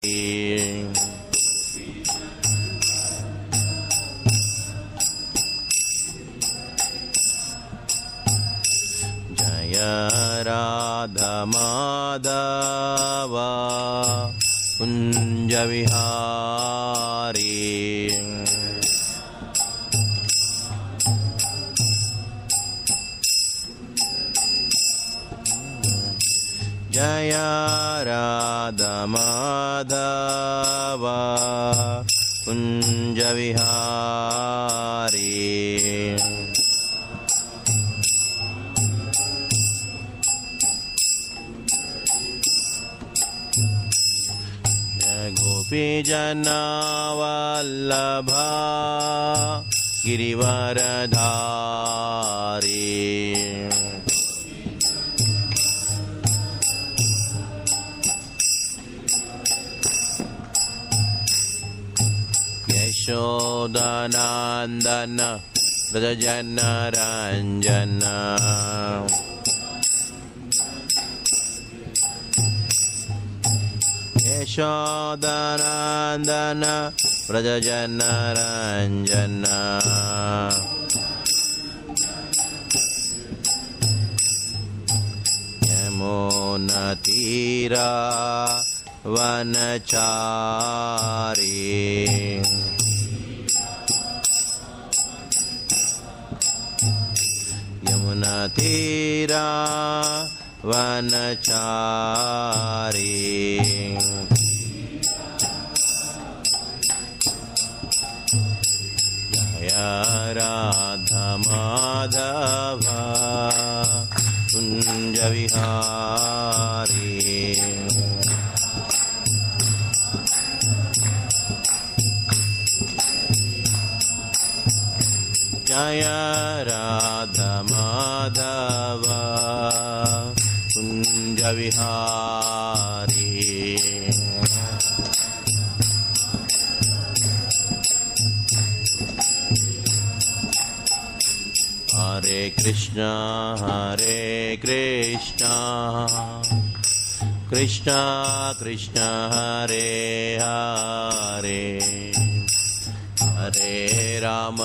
जय राधा माधव कुंज विहारी जय राधा माधव कुंज विहारी गोपी जना वल्लभा गिरिवरधारी यशोदानंदन व्रजजन रंजन यशोदानंदन व्रजजन रंजन यमुना तीरा वनचारी यमुना तीरा वनचारी जय राधा माधव कुंज विहारी जय राधा माधव कुंज विहारी हरे कृष्णा कृष्णा कृष्णा हरे हरे हरे राम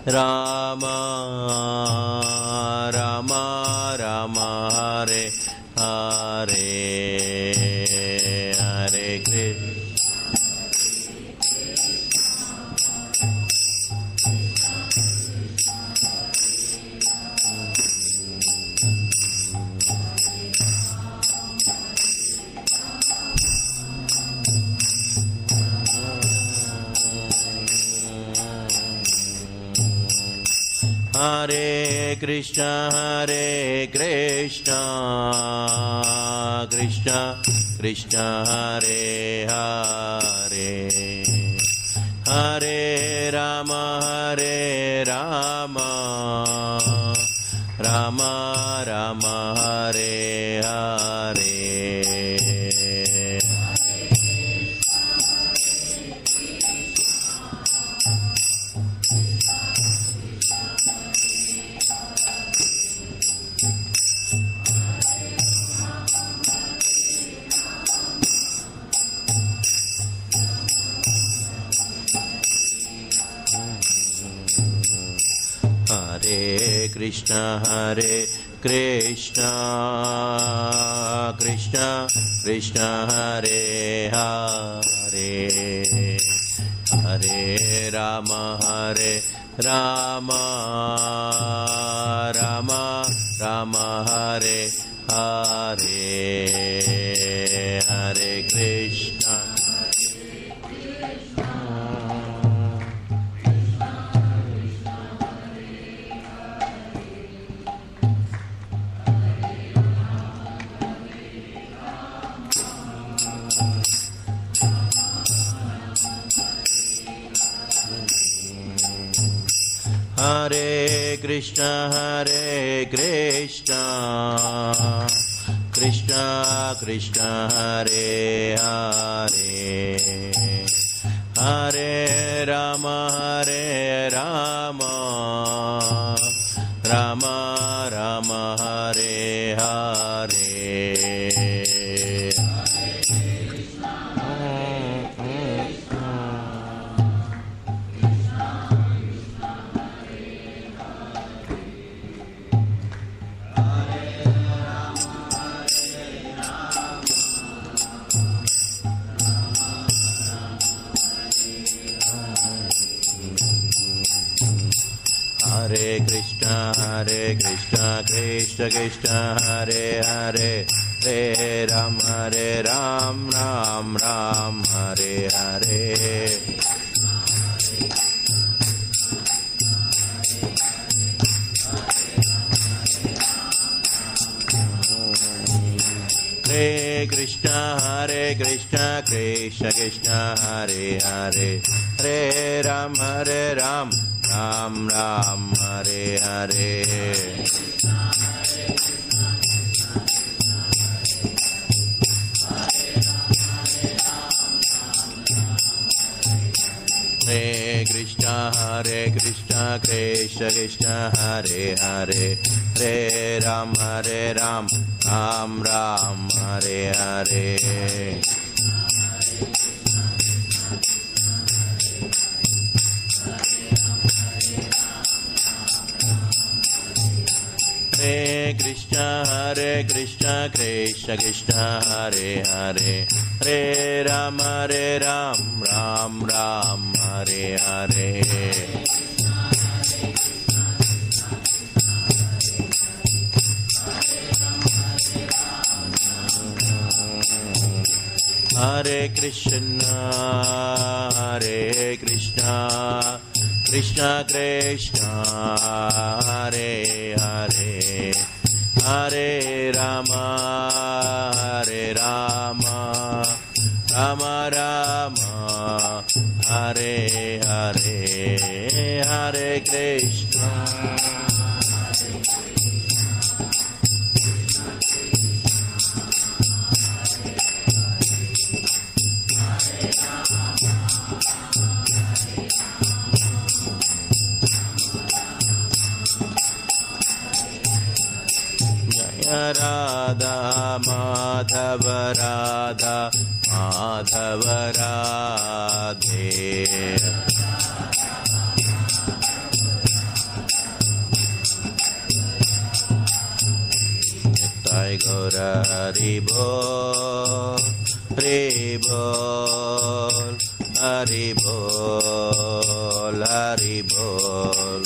राम राम राम हरे हरे हरे कृष्ण हरे कृष्णा कृष्णा कृष्णा हरे हरे हरे राम राम राम राम हरे हरे हरे कृष्णा कृष्णा कृष्णा हरे हरे हरे राम राम राम राम हरे हरे हरे कृष्णा हरे Krishna Krishna Krishna Hare Hare Hare Ram Ram Ram Ram Hare Hare Hare Krishna Hare Krishna Krishna Krishna Hare Hare Hare Ram Ram Ram Hare Hare Hare Krishna Krishna Krishna Hare Hare Hare Ram Ram Ram Hare Hare Hare Krishna Krishna Krishna Hare Hare Hare Ram Ram Hare Hare Hare Krishna Krishna Krishna Hare Hare Hare Ram Ram Hare Hare Hare Krishna Krishna Krishna Hare Hare Hare Rama Rama Rama Hare Hare Hare Krishna Radha Madhava Radha Madhava Radhe Nitai Gaura Hari Bol Hari Bol Hari Bol Hari Bol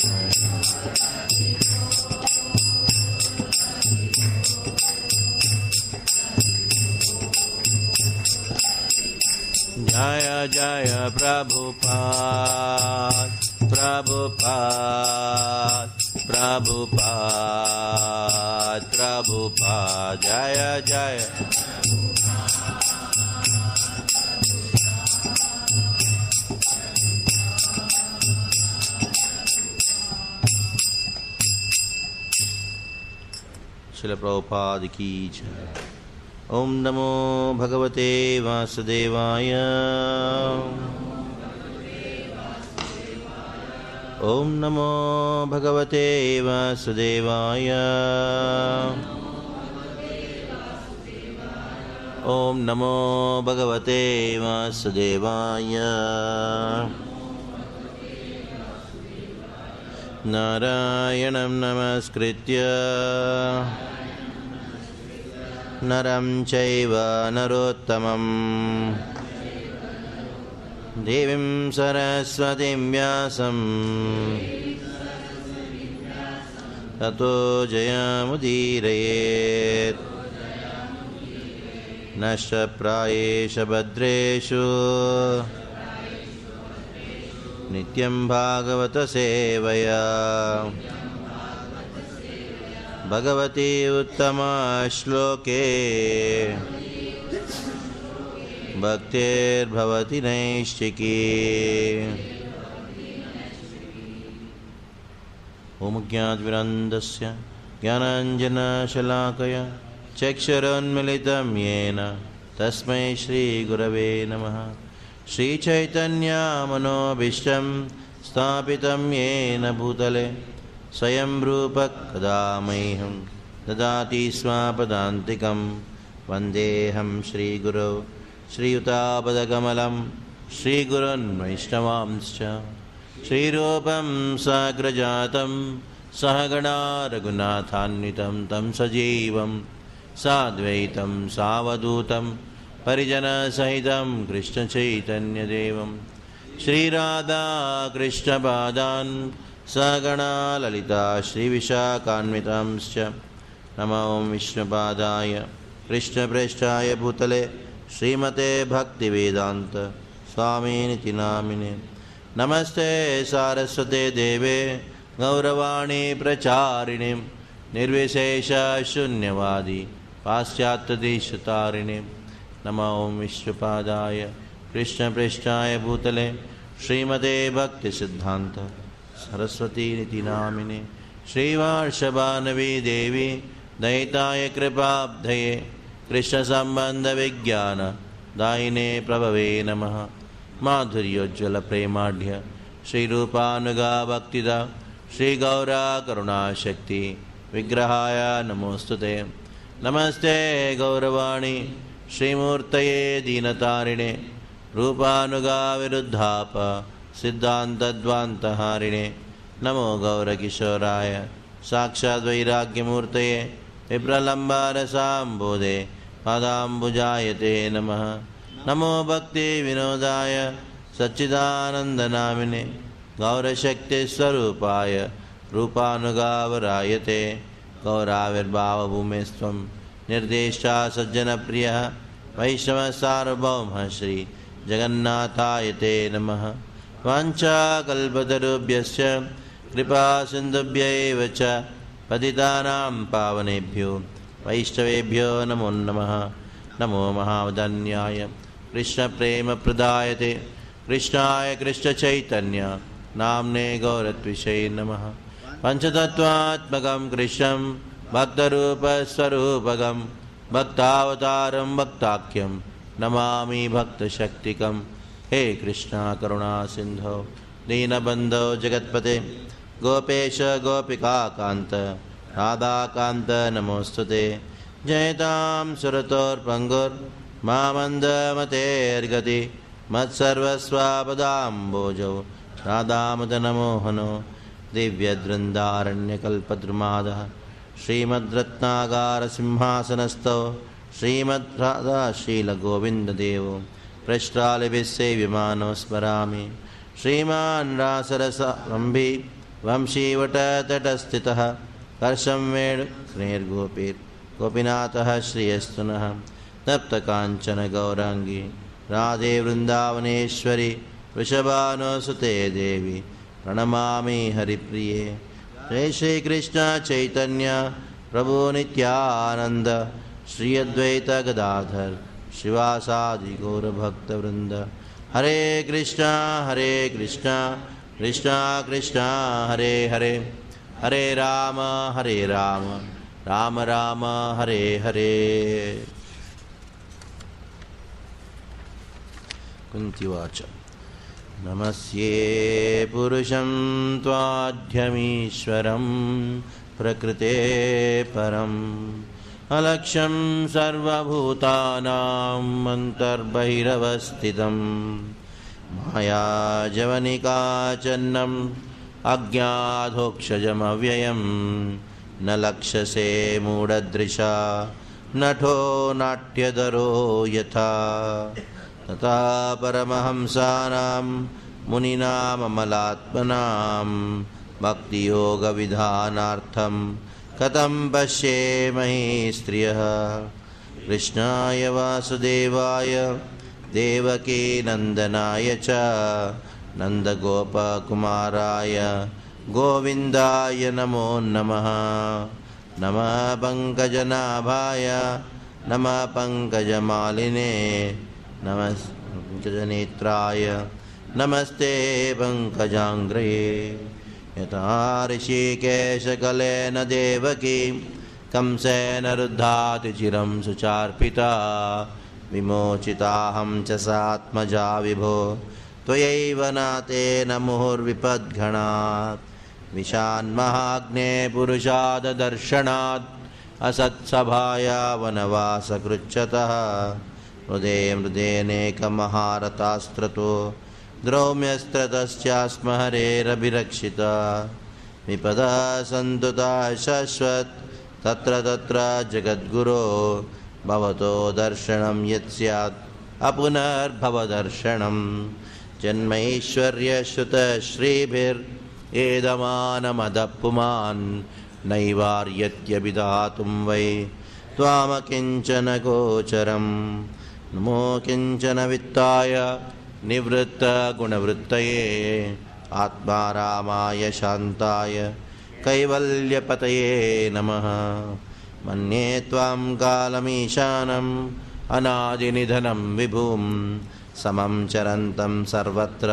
Jaya Jaya Prabhupada Prabhupada Prabhupada Prabhupada Jaya Jaya Srila Prabhupada ki jai. Om Namo Bhagavate Vasudevaya Om Namo Bhagavate Vasudevaya Om Namo Bhagavate Vasudevaya Narayanam Namaskritya Naram Chaiva Narottamam Devim Saraswatim Vyasam Tato Jayamudirayet Nashta Prayesha Bhadreshu Nityam Bhagavata Sevaya Bhagavati Uttama Shloke Bhaktir Bhavati Naishchiki Om Jnat Virandasya Jnananjana Shalakaya Chaksharanmilitam Yena Tasmai Shri Gurave Namaha Shri Chaitanya Manobhishtam Sthapitam Yena Bhutale Swayam Rupa Kadamaiham Dadati Swapadantikam Vandeham Shri Guru Shri Yutabadakamalam Shri Gurun Vaishnavamscha Shri Rupam Sagrajatam Sahagana Raghunathanvitam Tam Sajivam Sadvaitam Savadutam Parijana Sahitam Krishna Chaitanya Devam Shri Radha Krishna Padan सगणा Lalita श्रीविशाखान्वितांश्च नमो विष्णुपादाय कृष्णप्रेष्ठाय भूतले श्रीमते भक्तिवेदांत स्वामिनिति नामिने। नमस्ते सारस्वते देवे गौरवाणी प्रचारिणे निर्विशेष शून्यवादी पाश्चात्यदेशतारिणे। नमो विष्णुपादाय कृष्णप्रेष्ठाय भूतले श्रीमते भक्तिसिद्धान्त सरस्वतीनिति नामिने। श्रीवार्षभानवी देवी दयिताय कृपाब्धये कृष्णसम्बन्धविज्ञान दायिने प्रभवे नमः। माधुर्योज्ज्वलप्रेमाढ्य श्रीरूपानुगा भक्तिदा श्रीगौरा करुणाशक्ति विग्रहाय नमोस्तुते। नमस्ते गौरवाणी श्रीमूर्तये दीनतारिणे रूपानुगा विरुद्धाप सिद्धान्तद्वान्तहारिणे। नमो गौरकिशोराय साक्षाद्वैराग्यमूर्तये विप्रलम्बारसाम्बोधे पादाम्बुजायते नमः। नमो भक्तिविनोदाय सच्चिदानन्दनामिने गौरशक्तिस्वरूपाय रूपानुगावरायते। गौराविर्भावभूमेस्त्वं निर्देष्टा सज्जनप्रियः वैष्णवसार्वभौमः श्री जगन्नाथाय ते नमः। वाञ्छाकल्पतरुभ्यश्च कृपासिन्धुभ्यैव च पतितानां पावनेभ्यो वैष्णवेभ्यो नमो नमः। नमो महावदन्याय कृष्णप्रेमप्रदायते कृष्णाय कृष्णचैतन्य नाम्ने गौरत्विषये नमः। पञ्चतत्त्वात्मकं कृष्णं भक्तरूपस्वरूपकं भक्तावतारं भक्ताख्यं नमामि भक्तशक्तिकं। हे कृष्णा करुणा सिंधो दीनबन्धो जगत्पते गोपेश गोपिकान्त राधाकान्त नमोस्तुते। जयतां सुरतोर्पङ्गुर्मामन्दमतेर्गति मत्सर्वस्वापदाम्बोजो राधामदनमोहनो दिव्यदृन्दारण्यकल्पद्रुमादः श्रीमद्रत्नागारसिंहासनस्थो श्रीमद्राधाशीलगोविन्ददेवो पृष्ठालिभिस्सेव्यमानो स्मरामि। श्रीमान् रासरसारम्भी वंशीवटतटस्थितः कर्षं वेणुक्नेर्गोपीर्गोपीनाथः श्रियस्तु नः। तप्तकाञ्चन गौराङ्गी राधे वृन्दावनेश्वरी वृषभानुसुते देवी प्रणमामि हरिप्रिये। जय श्रीकृष्ण चैतन्य प्रभु नित्यानंद श्री अद्वैत गदाधर शिवासादि गौरभक्तवृंद। हरे कृष्णा कृष्णा कृष्णा हरे हरे हरे राम राम राम हरे हरे। कुन्तीवाच नमस्ये पुरुषं त्वाद्यमीश्वरं प्रकृते परम् अलक्ष्यं सर्वभूतानां अन्तर्बहिरवस्थितं मायाजवनिकाचन्नम् अज्ञाधोक्षजमव्ययं न लक्ष्यसे मूढदृशा नठो नाट्यधरो यथा तथा परमहंसानां मुनीनाममलात्मनां भक्तियोगविधानार्थं कथं पश्येमहि स्त्रियः। कृष्णाय वासुदेवाय देवकीनन्दनाय च नन्दगोपकुमाराय गोविन्दाय नमो नमः। नमः पङ्कजनाभाय नमः पङ्कजमालिने नमः पङ्कजनेत्राय नमस्ते पङ्कजाङ्घ्रये। यथा ऋषिकेशकलेन देवकी कंसेन रुद्धाति चिरं सुचार्पिता विमोचिताहं च सात्मजा विभो त्वयैव नातेन मुहुर्विपद्घणात् विशान्महाग्ने पुरुषाददर्शनात् असत्सभाया वनवासकृच्छतः मृदेनेकमहारथास्त्रतो द्रौम्यस्त्रतश्चास्म हरेरभिरक्षिता विपदा सन्तुता शाश्वत तत्र तत्र जगद्गुरो भवतो दर्शनं यत् स्यात् अपुनर्भवदर्शनं जन्मैश्वर्यश्रुतश्रीभिर् एदमानमदः पुमान् नैवार्यत्यभिधातुं वै त्वामकिञ्चन गोचरम् नमो किञ्चन वित्ताय निवृत्तगुणवृत्तये आत्मा रामाय शान्ताय कैवल्यपतये नमः। मन्ये त्वां कालमीशानम् अनादिनिधनं विभुं समं चरन्तं सर्वत्र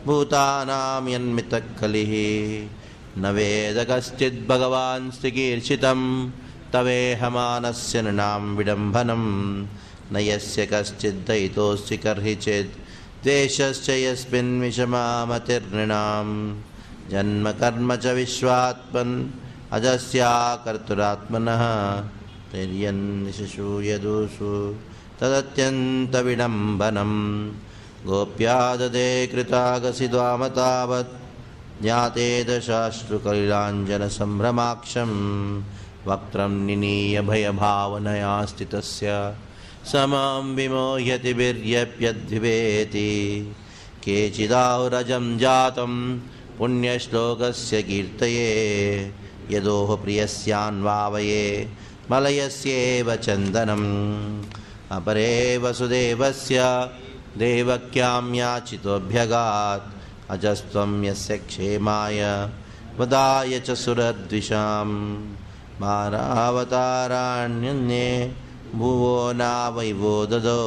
भूतानां यन्मितकलिः न वेद कश्चित् भगवान् स्थिकीर्षितं तवेहमानस्य नृणां विडम्बनं न यस्य कश्चित् दयितोऽस्ति कर्हि चेत् द्वेषश्च यस्मिन् विषमामतिर्नृणां जन्म कर्म च विश्वात्मन् अजस्याकर्तुरात्मनः तिर्यन्निशूयदुषु तदत्यन्तविडम्बनं गोप्या ददे कृतागसिद्वामतावत् ज्ञाते दशाश्रुकलिलाञ्जनसम्भ्रमाक्षं वक्त्रं निनीय भयभावनया स्थितस्य समां विमोह्यति वीर्यप्यद्विवेति केचिदाहुरजं जातं पुण्यश्लोकस्य कीर्तये यदोह प्रियस्यान्वावये मलयस्येव चन्दनम् अपरे वसुदेवस्य देवक्यां याचितोऽभ्यगात् अजस्त्वं यस्य क्षेमाय वदाय च सुरद्विषां मारावताराण्यन्ये भुवो नावैवो ददौ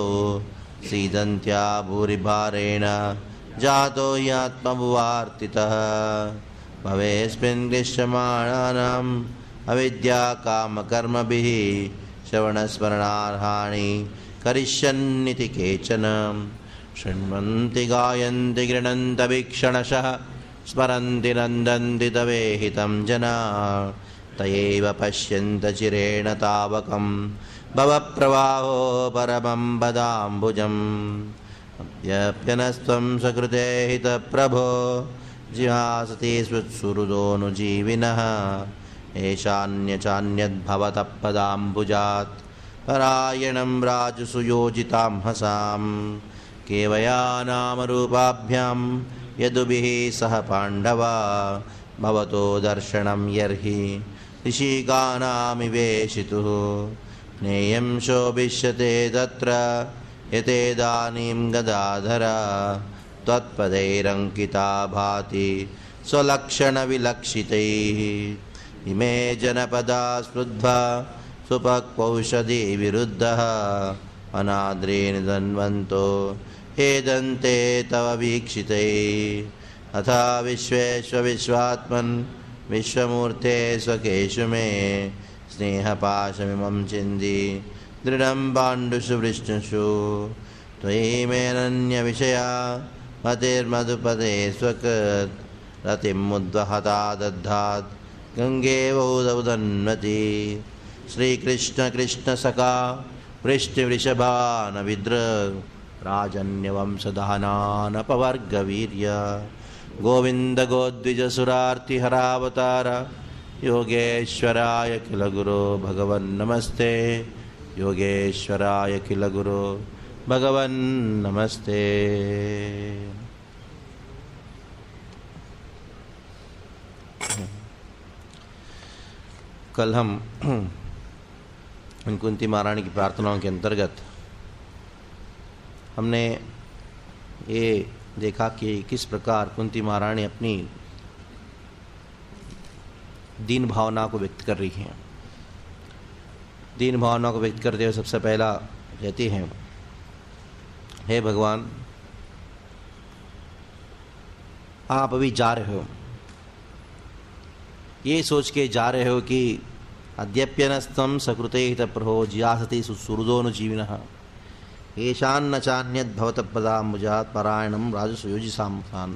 सीदन्त्या भूरिभारेण जातो ह्यात्मभुवार्तितः भवेस्मिन् क्लिश्यमाणानाम् अविद्याकामकर्मभिः श्रवणस्मरणार्हाणि करिष्यन्निति केचन शृण्वन्ति गायन्ति गृह्णन्तवीक्षणशः स्मरन्ति नन्दन्ति तवेहितं जना तयैव पश्यन्त चिरेण तावकं भवप्रवाहो परमं पदाम्बुजम् अद्यप्यनस्त्वं सकृते हितप्रभो जिहासति स्वत्सुहृदोऽनुजीविनः एषान्यचान्यद्भवतः पदाम्बुजात् परायणं राजसुयोजितां हसां केवया नामरूपाभ्यां यदुभिः सह पाण्डवा भवतो दर्शनं यर्हि ऋषिकानामिवेशितुः ज्ञेयं शोभिष्यते तत्र यतेदानीं गदाधरा त्वत्पदैरङ्किता भाति स्वलक्षणविलक्षितैः इमे जनपदा स्पृद्ध्वा सुपक्वौषधि विरुद्धः अनाद्रे निधन्वन्तो हेदन्ते तव वीक्षितैः अथा विश्वेश्वविश्वात्मन् विश्वमूर्ते स्वकेषु मे स्नेहपाशमिमं चिन्ति दृढं पाण्डुषु वृष्णुषु त्वयि मेऽनन्यविषया मतिर्मधुपदे स्वकृत् रतिं मुद्वहता दद्धात् गङ्गेवौदौदन्वती श्रीकृष्ण कृष्ण सखा वृष्टिवृषभानविद्र राजन्यवंशदहनानपवर्गवीर्य गोविन्द गोद्विजसुरार्तिहरावतार योगेश्वराय किल गुरो भगवन्नमस्ते योगेश्वराय किल गुरो भगवन्नमस्ते। कल हम कुंती महारानी की प्रार्थनाओं के अंतर्गत हमने ये देखा कि किस प्रकार कुंती महारानी अपनी दीन भावना को व्यक्त कर रही हैं। दीन भावना को व्यक्त करते हुए सबसे पहला कहती हैं, हे भगवान, आप अभी जा रहे हो, ये सोच के जा रहे हो कि अद्यप्यनस्तं सकृते हितप्रभो जियासति सुहृदोऽनुजीविनः येषान्न चान्यद्भवतः पदाम्बुजात् परायणं राजसुयोजितां।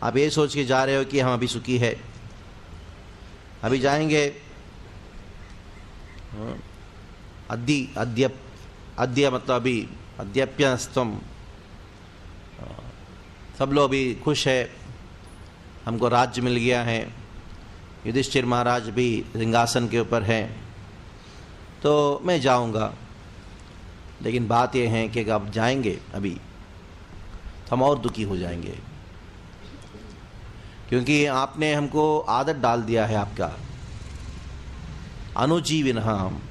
आप ये सोच के जा रहे हो कि हम अभी सुखी है, अभी जाएंगे अद्य मतलब अभी अद्यप्यनस्तं, सब लोग अभी खुश है, हमको राज्य मिल गया है, युधिष्ठिर महाराज भी सिंहासन के ऊपर हैं, तो मैं जाऊंगा। लेकिन बात यह है कि अब जाएंगे अभी तो हम और दुखी हो जाएंगे। क्योंकि आपने हमको आदत डाल दिया है आपका अनुजीविन हम,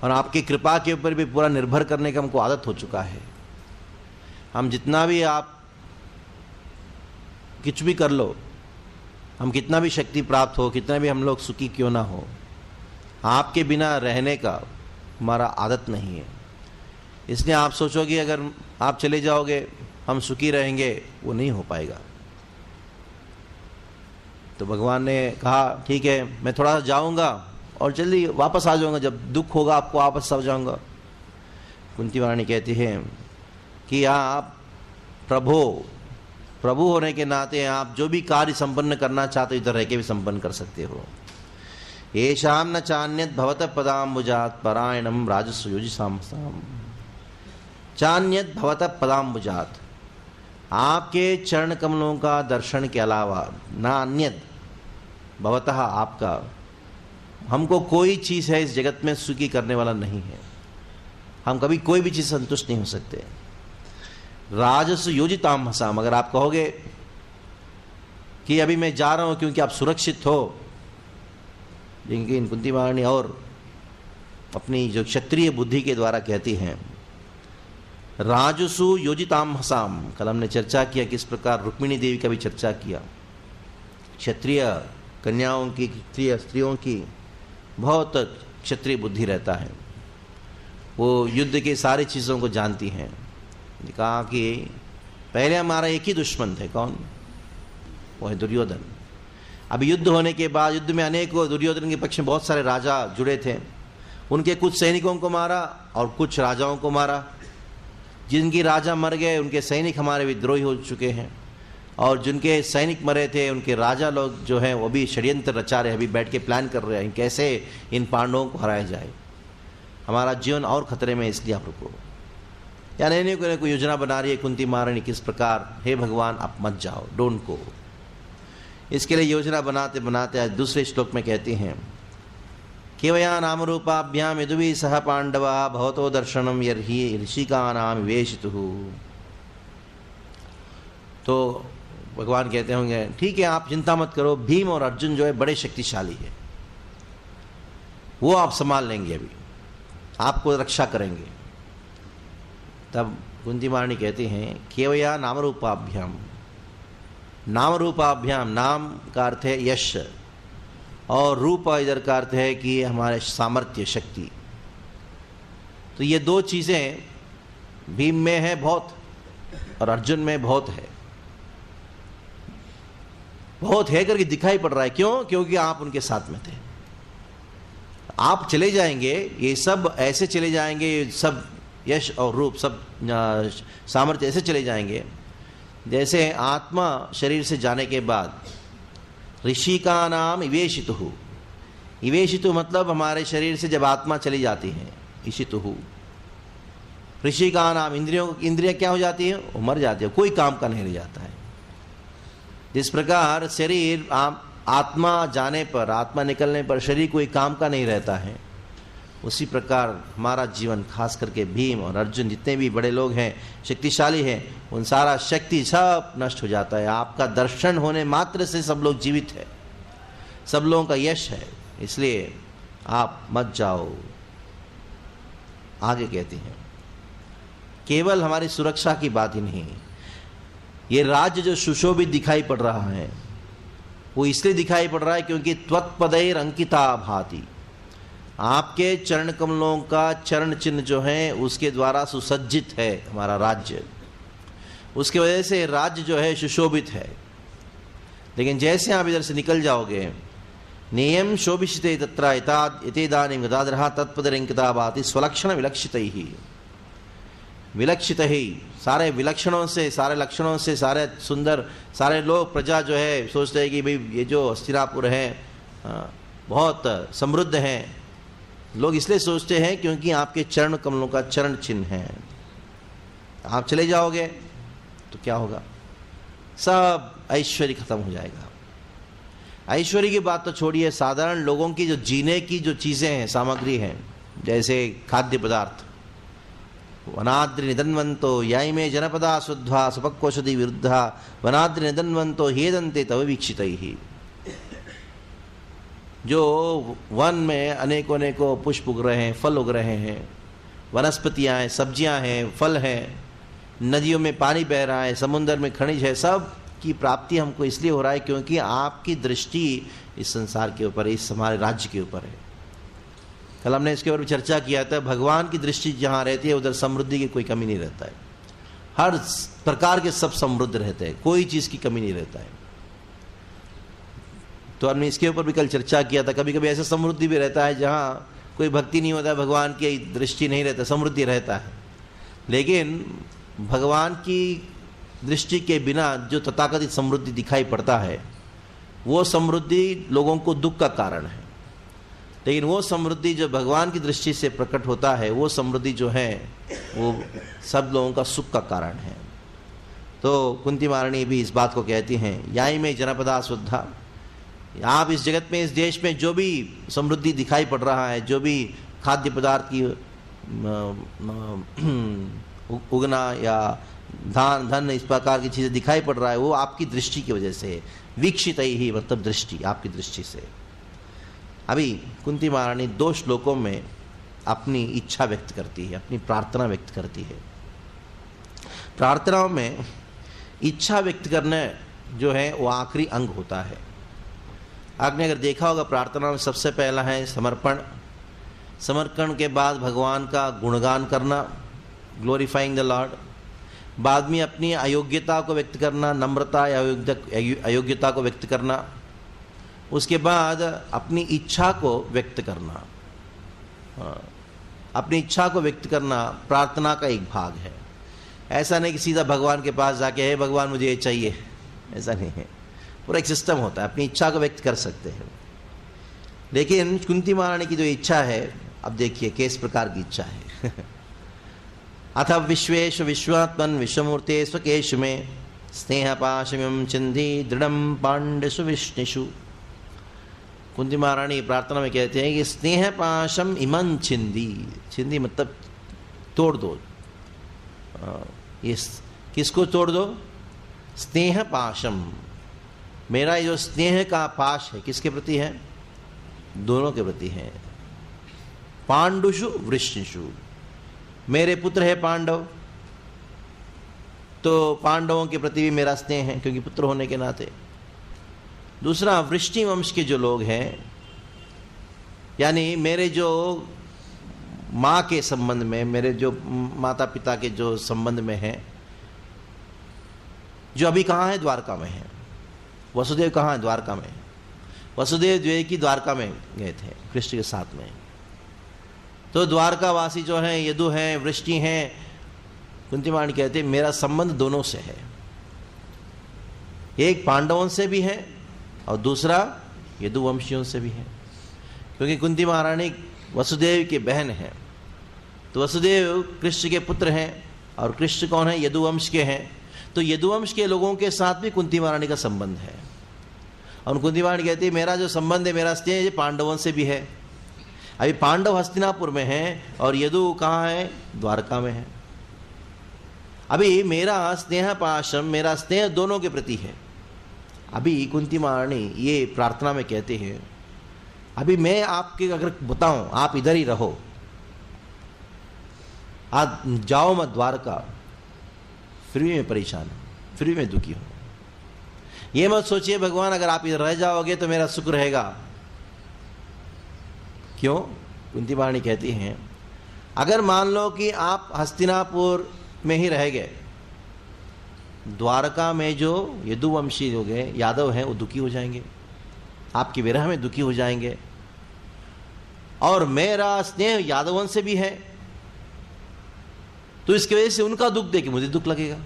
और आपकी कृपा के ऊपर भी पूरा निर्भर करने का हमको आदत हो चुका है। हम जितना भी आप कुछ भी कर लो, हम कितना भी शक्ति प्राप्त हो, कितना भी हम लोग सुखी क्यों ना हो, आपके बिना रहने का हमारा आदत नहीं है। इसलिए आप सोचोगे अगर आप चले जाओगे हम सुखी रहेंगे, वो नहीं हो पाएगा। तो भगवान ने कहा ठीक है, मैं थोड़ा जाऊंगा और जल्दी वापस आ जाऊंगा, जब दुख होगा आपको वापस आ जाऊंगा। कुंती महारानी कहती है कि आप प्रभु होने के नाते आप जो भी कार्य संपन्न करना चाहते हो इधर रह के भी संपन्न कर सकते हो। येषां न चान्यत् भवतः पदाम्बुजात् परायणं राजसूयोजिषां चान्यत् भवतः पदाम्बुजात्, आपके चरण कमलों का दर्शन के अलावा ना अन्यत भवतः आपका, हमको कोई चीज़ है इस जगत में सुखी करने वाला नहीं है। हम कभी कोई भी चीज़ संतुष्ट नहीं हो सकते। राजसु योजिताम हसाम, अगर आप कहोगे कि अभी मैं जा रहा हूं क्योंकि आप सुरक्षित हो, लेकिन कुंती महारानी और अपनी जो क्षत्रिय बुद्धि के द्वारा कहती हैं राजसु योजिताम हसाम। कल हमने चर्चा किया किस प्रकार रुक्मिणी देवी का भी चर्चा किया। क्षत्रिय कन्याओं की, क्षत्रिय स्त्रियों की बहुत क्षत्रिय बुद्धि रहता है, वो युद्ध के सारी चीज़ों को जानती हैं। कहा कि पहले हमारा एक ही दुश्मन थे, कौन? वो है दुर्योधन। अब युद्ध होने के बाद युद्ध में अनेकों, दुर्योधन के पक्ष में बहुत सारे राजा जुड़े थे, उनके कुछ सैनिकों को मारा और कुछ राजाओं को मारा। जिनकी राजा मर गए उनके सैनिक हमारे विद्रोही हो चुके हैं, और जिनके सैनिक मरे थे उनके राजा लोग जो हैं वो भी षड्यंत्र रचा रहे, अभी बैठ के प्लान कर रहे हैं कैसे इन पांडवों को हराया जाए। हमारा जीवन और खतरे में, इसलिए आप रुको। या नई कोई योजना बना रही है कुंती महारानी किस प्रकार, हे भगवान आप मत जाओ, डोंट गो। इसके लिए योजना बनाते बनाते आज दूसरे श्लोक में कहती हैं केवया नाम रूपाभ्याम यदुवी सह पांडवा भवतो दर्शनम यर्हि ऋषिका नाम विवेशितुः। तो भगवान कहते होंगे ठीक है आप चिंता मत करो, भीम और अर्जुन जो है बड़े शक्तिशाली है, वो आप संभाल लेंगे, अभी आपको रक्षा करेंगे। तब कुंती महारानी कहती हैं केवया नाम रूपाभ्याम। नाम रूपाभ्याम, नाम का अर्थ है यश, और रूप इधर का अर्थ है कि हमारे सामर्थ्य, शक्ति। तो ये दो चीजें भीम में है बहुत और अर्जुन में बहुत है। बहुत है करके दिखाई पड़ रहा है, क्यों? क्योंकि आप उनके साथ में थे। आप चले जाएंगे, ये सब ऐसे चले जाएंगे, सब यश और रूप, सब सामर्थ्य ऐसे चले जाएंगे जैसे आत्मा शरीर से जाने के बाद ऋषि का नाम इवेशितुः। इवेशितु मतलब हमारे शरीर से जब आत्मा चली जाती है, इशितुः। ऋषि का नाम, इंद्रियां क्या हो जाती है? वो मर जाती है, कोई काम का नहीं रह जाता है। जिस प्रकार शरीर आत्मा जाने पर, आत्मा निकलने पर शरीर कोई काम का नहीं रहता है, उसी प्रकार हमारा जीवन, खास करके भीम और अर्जुन जितने भी बड़े लोग हैं, शक्तिशाली हैं, उन सारा शक्ति सब नष्ट हो जाता है। आपका दर्शन होने मात्र से सब लोग जीवित है, सब लोगों का यश है, इसलिए आप मत जाओ। आगे कहती हैं केवल हमारी सुरक्षा की बात ही नहीं, ये राज्य जो सुशोभित दिखाई पड़ रहा है वो इसलिए दिखाई पड़ रहा है क्योंकि त्वत्पदैर अंकिता भाति, आपके चरण कमलों का चरण चिन्ह जो है उसके द्वारा सुसज्जित है हमारा राज्य, उसकी वजह से राज्य जो है सुशोभित है। लेकिन जैसे आप इधर से निकल जाओगे, नियम शोभिषिते तत्र इतेदानीं गदाधरः तत्पदैरंकिता भाति स्वलक्षण विलक्षितैः। विलक्षित ही, सारे विलक्षणों से, सारे लक्षणों से, सारे सुंदर, सारे लोग, प्रजा जो है सोचते हैं कि भाई ये जो हस्तिनापुर है बहुत समृद्ध हैं। लोग इसलिए सोचते हैं क्योंकि आपके चरण कमलों का चरण चिन्ह है। आप चले जाओगे तो क्या होगा? सब ऐश्वर्य खत्म हो जाएगा। ऐश्वर्य की बात तो छोड़िए, साधारण लोगों की जो जीने की जो चीजें हैं, सामग्री हैं, जैसे खाद्य पदार्थ, वनाद्रि निधन्वंतो याइमे जनपदा शुद्ध्वा सुपक्वशति विरुद्धा वनाद्रि निधन्वंतो हेदन्ते तव वीक्षितैहि। जो वन में अनेकों अनेकों पुष्प उग रहे हैं, फल उग रहे हैं, वनस्पतियां हैं, सब्जियां हैं, फल हैं, नदियों में पानी बह रहा है, समुद्र में खनिज है, सब की प्राप्ति हमको इसलिए हो रहा है क्योंकि आपकी दृष्टि इस संसार के ऊपर, इस हमारे राज्य के ऊपर है। कल हमने इसके ऊपर चर्चा किया था, भगवान की दृष्टि जहाँ रहती है उधर समृद्धि की कोई कमी नहीं रहता है। हर प्रकार के सब समृद्ध रहते हैं, कोई चीज़ की कमी नहीं रहता है। तो हमने इसके ऊपर भी कल चर्चा किया था। कभी कभी ऐसा समृद्धि भी रहता है जहाँ कोई भक्ति नहीं होता है, भगवान की दृष्टि नहीं रहता, समृद्धि रहता है। लेकिन भगवान की दृष्टि के बिना जो तथाकथित समृद्धि दिखाई पड़ता है वो समृद्धि लोगों को दुख का कारण है। लेकिन वो समृद्धि जो भगवान की दृष्टि से प्रकट होता है वो समृद्धि जो है वो सब लोगों का सुख का कारण है। तो कुंती महारानी भी इस बात को कहती हैं, याई में जनपदा शुद्धा। आप इस जगत में, इस देश में जो भी समृद्धि दिखाई पड़ रहा है, जो भी खाद्य पदार्थ की उगना या धन इस प्रकार की चीज़ें दिखाई पड़ रहा है वो आपकी दृष्टि की वजह से। वीक्षित ही मतलब दृष्टि, आपकी दृष्टि से। अभी कुंती महारानी 2 श्लोकों में अपनी इच्छा व्यक्त करती है, अपनी प्रार्थना व्यक्त करती है। प्रार्थनाओं में इच्छा व्यक्त करना जो है वो आखिरी अंग होता है। आपने अगर देखा होगा प्रार्थना में सबसे पहला है समर्पण। समर्पण के बाद भगवान का गुणगान करना, ग्लोरीफाइंग द लॉर्ड। बाद में अपनी अयोग्यता को व्यक्त करना, नम्रता या अयोग्यता को व्यक्त करना। उसके बाद अपनी इच्छा को व्यक्त करना। अपनी इच्छा को व्यक्त करना प्रार्थना का एक भाग है। ऐसा नहीं कि सीधा भगवान के पास जाके हे भगवान मुझे ये चाहिए, ऐसा नहीं है। पूरा एक सिस्टम होता है, अपनी इच्छा को व्यक्त कर सकते हैं। लेकिन कुंती महारानी की जो इच्छा है, अब देखिए किस प्रकार की इच्छा है। अथ विश्वेश विश्वात्मन विश्वमूर्ते स्वकेशु में स्नेह पाशमिम चिंधी दृढ़म पांडसु विष्णुषु। कुंती महारानी प्रार्थना में कहते हैं कि स्नेह पाशम इमन छिंदी। छिंदी मतलब तोड़ दो। इस किसको तोड़ दो? स्नेह पाशम। मेरा जो स्नेह का पाश है किसके प्रति है? दोनों के प्रति है। पांडुषु वृष्णिषु, मेरे पुत्र है पांडव, तो पांडवों के प्रति भी मेरा स्नेह है क्योंकि पुत्र होने के नाते। दूसरा, वृष्णि वंश के जो लोग हैं, यानी मेरे जो माँ के संबंध में, मेरे जो माता पिता के जो संबंध में है, जो अभी कहाँ है? द्वारका में है। वसुदेव कहाँ है? द्वारका में। वसुदेव जो की द्वारका में गए थे कृष्ण के साथ में। तो द्वारकावासी जो हैं, यदु हैं, वृष्टि हैं, कुंती महारानी कहते हैं मेरा संबंध दोनों से है। एक पांडवों से भी है और दूसरा यदुवंशियों से भी है, क्योंकि कुंती महारानी वसुदेव की बहन है। तो वसुदेव कृष्ण के पुत्र हैं और कृष्ण कौन है? यदुवंश के हैं। तो यदुवंश के लोगों के साथ भी कुंती महारानी का संबंध है। और कुंती महारानी कहती है मेरा जो संबंध है, मेरा स्नेह है, पांडवों से भी है। अभी पांडव हस्तिनापुर में हैं और यदु कहाँ है? द्वारका में है। अभी मेरा स्नेह पाशम, मेरा स्नेह दोनों के प्रति है। अभी कुंती महारानी ये प्रार्थना में कहते हैं, अभी मैं आपके अगर बताऊं आप इधर ही रहो, आज जाओ मत द्वारका, फिर भी मैं परेशान हूं, फिर भी मैं दुखी हूं। ये मत सोचिए भगवान अगर आप इधर रह जाओगे तो मेरा सुख रहेगा। क्यों? कुंती महारानी कहती हैं अगर मान लो कि आप हस्तिनापुर में ही रह गए, द्वारका में जो यदुवंशी लोग हैं, यादव हैं, वो दुखी हो जाएंगे, आपकी विरह में दुखी हो जाएंगे। और मेरा स्नेह यादवों से भी है, तो इसकी वजह से उनका दुख देख के मुझे दुख लगेगा।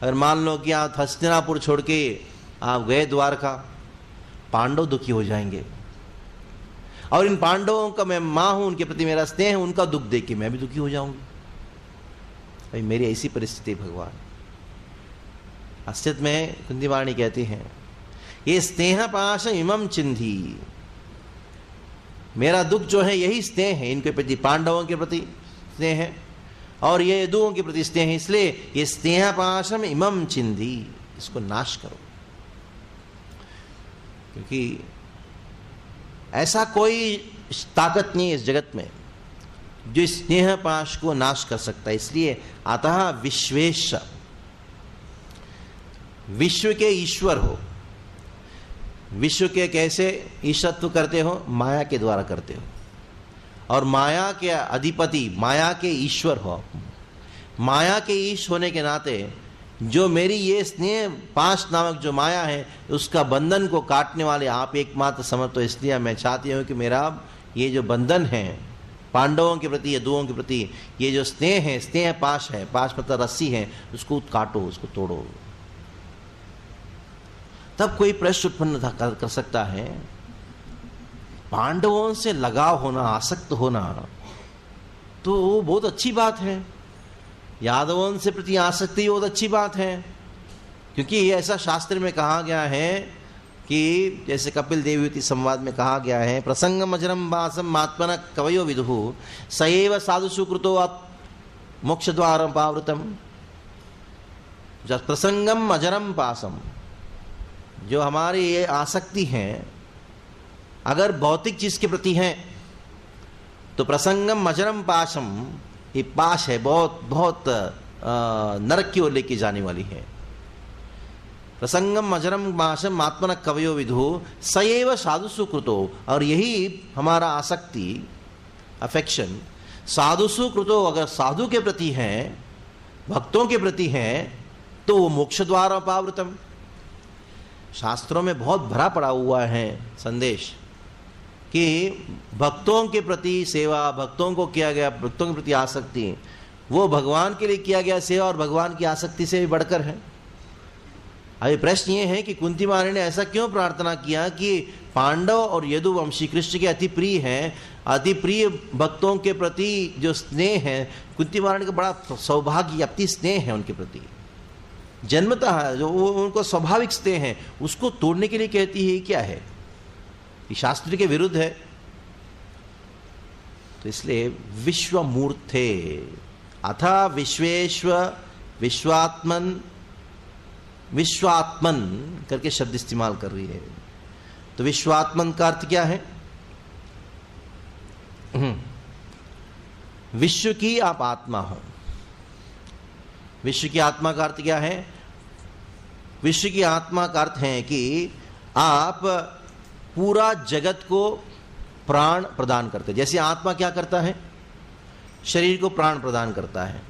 अगर मान लो कि आप हस्तिनापुर छोड़ के आप गए द्वारका, पांडव दुखी हो जाएंगे। और इन पांडवों का मैं मां हूं, उनके प्रति मेरा स्नेह है, उनका दुख देख के मैं भी दुखी हो जाऊंगी। भाई मेरी ऐसी परिस्थिति भगवान। अस्तित्व में कुंती महारानी कहती हैं ये स्नेह पाश इमम चिंधी, मेरा दुख जो है यही स्नेह है इनके प्रति, पांडवों के प्रति। स्नेह है और ये यदुओं के प्रति स्नेह है, इसलिए ये स्नेह पाशम इमम चिंदी, इसको नाश करो। क्योंकि ऐसा कोई ताकत नहीं है इस जगत में जो इस स्नेह पाश को नाश कर सकता है। इसलिए अतः विश्वेश, विश्व के ईश्वर हो। विश्व के कैसे ईश्वरत्व करते हो? माया के द्वारा करते हो, और माया के अधिपति, माया के ईश्वर हो। माया के ईश होने के नाते जो मेरी ये स्नेह पाश नामक जो माया है, उसका बंधन को काटने वाले आप एकमात्र समर्थ हो। इसलिए मैं चाहती हूँ कि मेरा ये जो बंधन है पांडवों के प्रति, यदुओं के प्रति, ये जो स्नेह है, स्नेह पाश है, पाश मतलब रस्सी है, उसको काटो, उसको तोड़ो। तब कोई प्रश्न उत्पन्न कर सकता है, पांडवों से लगाव होना, आसक्त होना तो बहुत अच्छी बात है, यादवों से प्रति आसक्ति बहुत अच्छी बात है, क्योंकि ऐसा शास्त्र में कहा गया है कि जैसे कपिल देवयुति संवाद में कहा गया है, प्रसंगम अजरम वासम मात्मन कवयो विदुः सएव साधुषु कृतो मोक्ष द्वारम पावृतम। प्रसंगम अजरम पासम, जो हमारी ये आसक्ति है अगर भौतिक चीज के प्रति है तो प्रसंगम अजरम पाशम, ये पाश है बहुत बहुत नरक की ओर लेके जाने वाली है। प्रसंगम अजरम पाशम आत्मन कवयो विदुः सएव साधुषु कृतो, और यही हमारा आसक्ति, अफेक्शन साधुषु कृतो, अगर साधु के प्रति है, भक्तों के प्रति है, तो वो मोक्ष द्वार अपावृतम। शास्त्रों में बहुत भरा पड़ा हुआ है संदेश कि भक्तों के प्रति सेवा, भक्तों को किया गया, भक्तों के प्रति आसक्ति, वो भगवान के लिए किया गया सेवा और भगवान की आसक्ति से भी बढ़कर है। अभी प्रश्न ये है कि कुंती महारानी ने ऐसा क्यों प्रार्थना किया कि पांडव और यदुवंशी कृष्ण के अति प्रिय हैं, अति प्रिय भक्तों के प्रति जो स्नेह है, कुंती महारानी का बड़ा सौभाग्य, अति स्नेह है उनके प्रति, जन्मतः जो उनको स्वाभाविक स्नेह है, उसको तोड़ने के लिए कहती है क्या है? ये शास्त्र के विरुद्ध है। तो इसलिए विश्वमूर्ते अथा विश्वेश्व विश्वात्मन, विश्वात्मन करके शब्द इस्तेमाल कर रही है। तो विश्वात्मन का अर्थ क्या है? विश्व की आप आत्मा हो। विश्व की आत्मा का अर्थ क्या है? विश्व की आत्मा का अर्थ है कि आप पूरा जगत को प्राण प्रदान करते। जैसे आत्मा क्या करता है? शरीर को प्राण प्रदान करता है।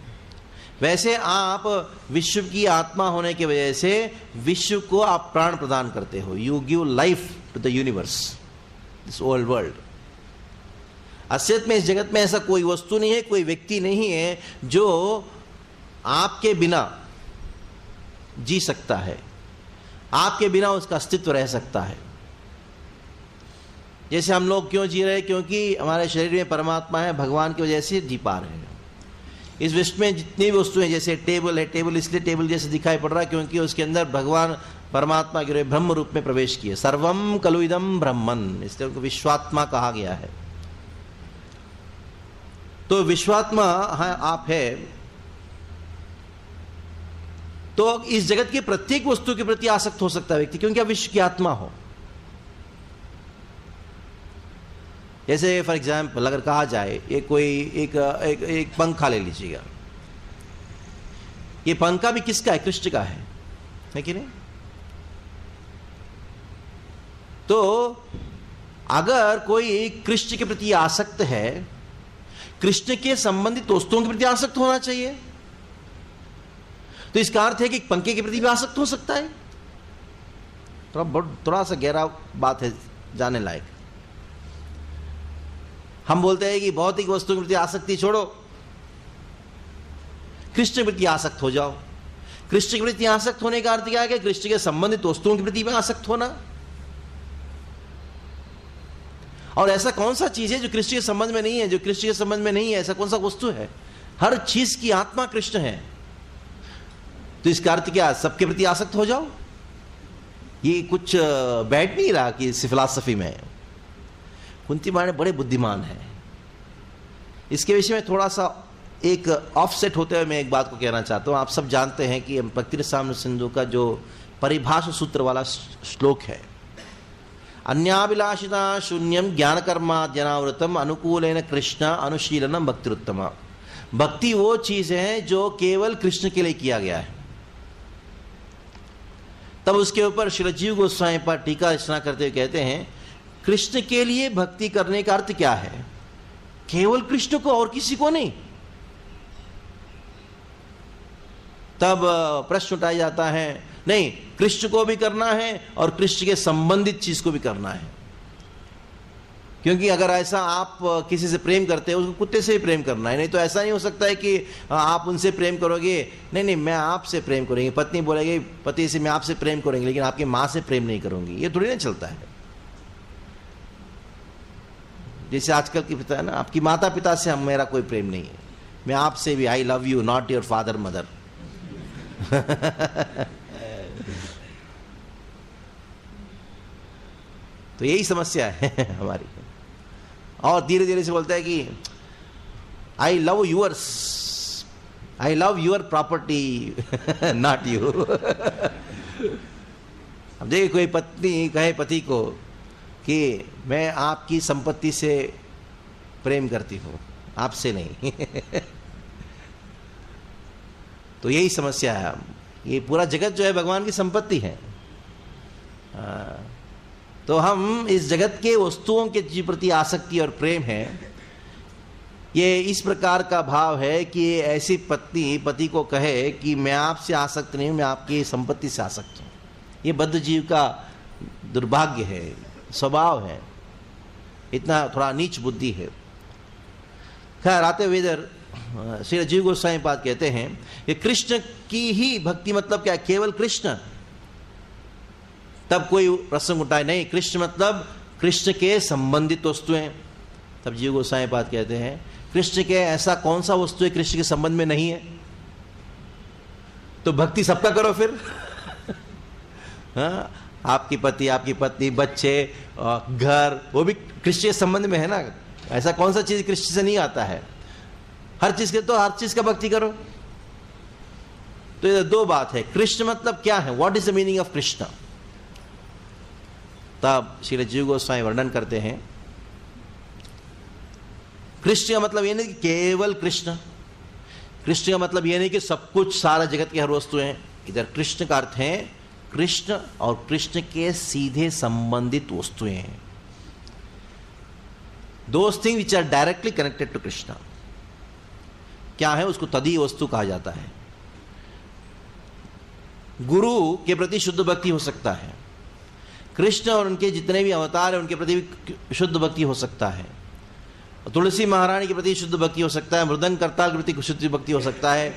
वैसे आप विश्व की आत्मा होने की वजह से विश्व को आप प्राण प्रदान करते हो। You give life to the universe, this whole world. असलियत में इस जगत में ऐसा कोई वस्तु नहीं है, कोई व्यक्ति नहीं है जो आपके बिना जी सकता है, आपके बिना उसका अस्तित्व रह सकता है। जैसे हम लोग क्यों जी रहे हैं? क्योंकि हमारे शरीर में परमात्मा है, भगवान की वजह से जी पा रहे हैं। इस विश्व में जितनी भी वस्तुएं, जैसे टेबल है, टेबल इसलिए टेबल जैसे दिखाई पड़ रहा है क्योंकि उसके अंदर भगवान परमात्मा के ब्रह्म रूप में प्रवेश किए। सर्वम खलु इदं ब्रह्मन्, इसलिए उनको विश्वात्मा कहा गया है। तो विश्वात्मा आप है, तो इस जगत की प्रत्येक वस्तु के प्रति आसक्त हो सकता है व्यक्ति, क्योंकि आप विश्व की आत्मा हो। जैसे फॉर एग्जाम्पल अगर कहा जाए, एक पंखा ले लीजिएगा। ये पंखा भी किसका है? कृष्ण का है कि नहीं? तो अगर कोई कृष्ण के प्रति आसक्त है, कृष्ण के संबंधित दोस्तों के प्रति आसक्त होना चाहिए। तो इसका अर्थ है कि पंखे के प्रति भी आसक्त हो सकता है। थोड़ा सा गहरा बात है, जाने लायक। हम बोलते हैं कि भौतिक वस्तु के प्रति आसक्ति छोड़ो, कृष्ण के प्रति आसक्त हो जाओ। कृष्ण के प्रति आसक्त होने का अर्थ क्या है? कि कृष्ण के संबंधित वस्तुओं के प्रति भी आसक्त होना। और ऐसा कौन सा चीज है जो कृष्ण के संबंध में नहीं है? जो कृष्ण के संबंध में नहीं है, ऐसा कौन सा वस्तु है? हर चीज की आत्मा कृष्ण है। तो इसका अर्थ क्या? सबके प्रति आसक्त हो जाओ। ये कुछ बैठ नहीं रहा कि इस फिलॉसफी में। कुंती महारानी बड़े बुद्धिमान है। इसके विषय में थोड़ा सा एक ऑफसेट होते हुए मैं एक बात को कहना चाहता हूँ। आप सब जानते हैं कि भक्ति रसामृत सिंधु का जो परिभाषा सूत्र वाला श्लोक है, अन्याभिलाषिता शून्यम ज्ञान कर्माद्यनावृतम अनुकूलेन कृष्ण अनुशीलनम भक्तिरुत्तमा। भक्ति वो चीज है जो केवल कृष्ण के लिए किया गया है। तब उसके ऊपर श्री जीव गोस्वामी पर टीका रचना करते हुए कहते हैं, कृष्ण के लिए भक्ति करने का अर्थ क्या है? केवल कृष्ण को और किसी को नहीं। तब प्रश्न उठाया जाता है, नहीं, कृष्ण को भी करना है और कृष्ण के संबंधित चीज को भी करना है। क्योंकि अगर ऐसा आप किसी से प्रेम करते हैं, उसको कुत्ते से ही प्रेम करना है। नहीं तो ऐसा नहीं हो सकता है कि आप उनसे प्रेम करोगे, नहीं मैं आपसे प्रेम करेंगे, पत्नी बोलेगी पति से मैं आपसे प्रेम करेंगे, लेकिन आपकी मां से प्रेम नहीं करूंगी, ये थोड़ी ना चलता है। जैसे आजकल की पिता है ना, आपकी माता पिता से हम मेरा कोई प्रेम नहीं है, मैं आपसे भी I love you not your father mother. तो यही समस्या है हमारी। और धीरे धीरे से बोलता है कि I love yours, I love your property not you. अब देखिए, कोई पत्नी कहे पति को कि मैं आपकी संपत्ति से प्रेम करती हूं, आपसे नहीं। तो यही समस्या है। ये पूरा जगत जो है भगवान की संपत्ति है। तो हम इस जगत के वस्तुओं के प्रति आसक्ति और प्रेम है, ये इस प्रकार का भाव है कि ऐसी पत्नी पति को कहे कि मैं आपसे आसक्त नहीं हूं, मैं आपकी संपत्ति से आसक्त हूं। ये बद्ध जीव का दुर्भाग्य है, स्वभाव है, इतना थोड़ा नीच बुद्धि है। खैर, आते हुए इधर श्री जीव गोस्वामी पाद कहते हैं कि कृष्ण की ही भक्ति मतलब क्या? केवल कृष्ण। तब कोई प्रसंग उठाए, नहीं, कृष्ण मतलब कृष्ण के संबंधित वस्तुएं। तब जीव गोस्वामी पाद कहते हैं, कृष्ण के ऐसा कौन सा वस्तु है कृष्ण के संबंध में नहीं है? तो भक्ति सबका करो फिर। हाँ, आपकी पति, आपकी पत्नी, बच्चे, घर, वो भी कृष्ण के संबंध में है ना। ऐसा कौन सा चीज कृष्ण से नहीं आता है? हर चीज के, तो हर चीज का भक्ति करो। तो ये दो बात है, कृष्ण मतलब क्या है, what is the meaning of Krishna. तब श्री जीव गोस्वामी वर्णन करते हैं, कृष्ण का मतलब ये नहीं कि केवल कृष्ण, कृष्ण का मतलब ये नहीं कि सब कुछ, सारा जगत की हर वस्तु है। इधर कृष्ण का अर्थ है कृष्ण और कृष्ण के सीधे संबंधित वस्तुएं हैं। Those thing which are directly connected to Krishna. क्या है? उसको तदीय वस्तु कहा जाता है। गुरु के प्रति शुद्ध भक्ति हो सकता है, कृष्ण और उनके जितने भी अवतार हैं उनके प्रति भी शुद्ध भक्ति हो सकता है, तुलसी महारानी के प्रति शुद्ध भक्ति हो सकता है, मृदंग करताल के प्रति शुद्ध भक्ति हो सकता है,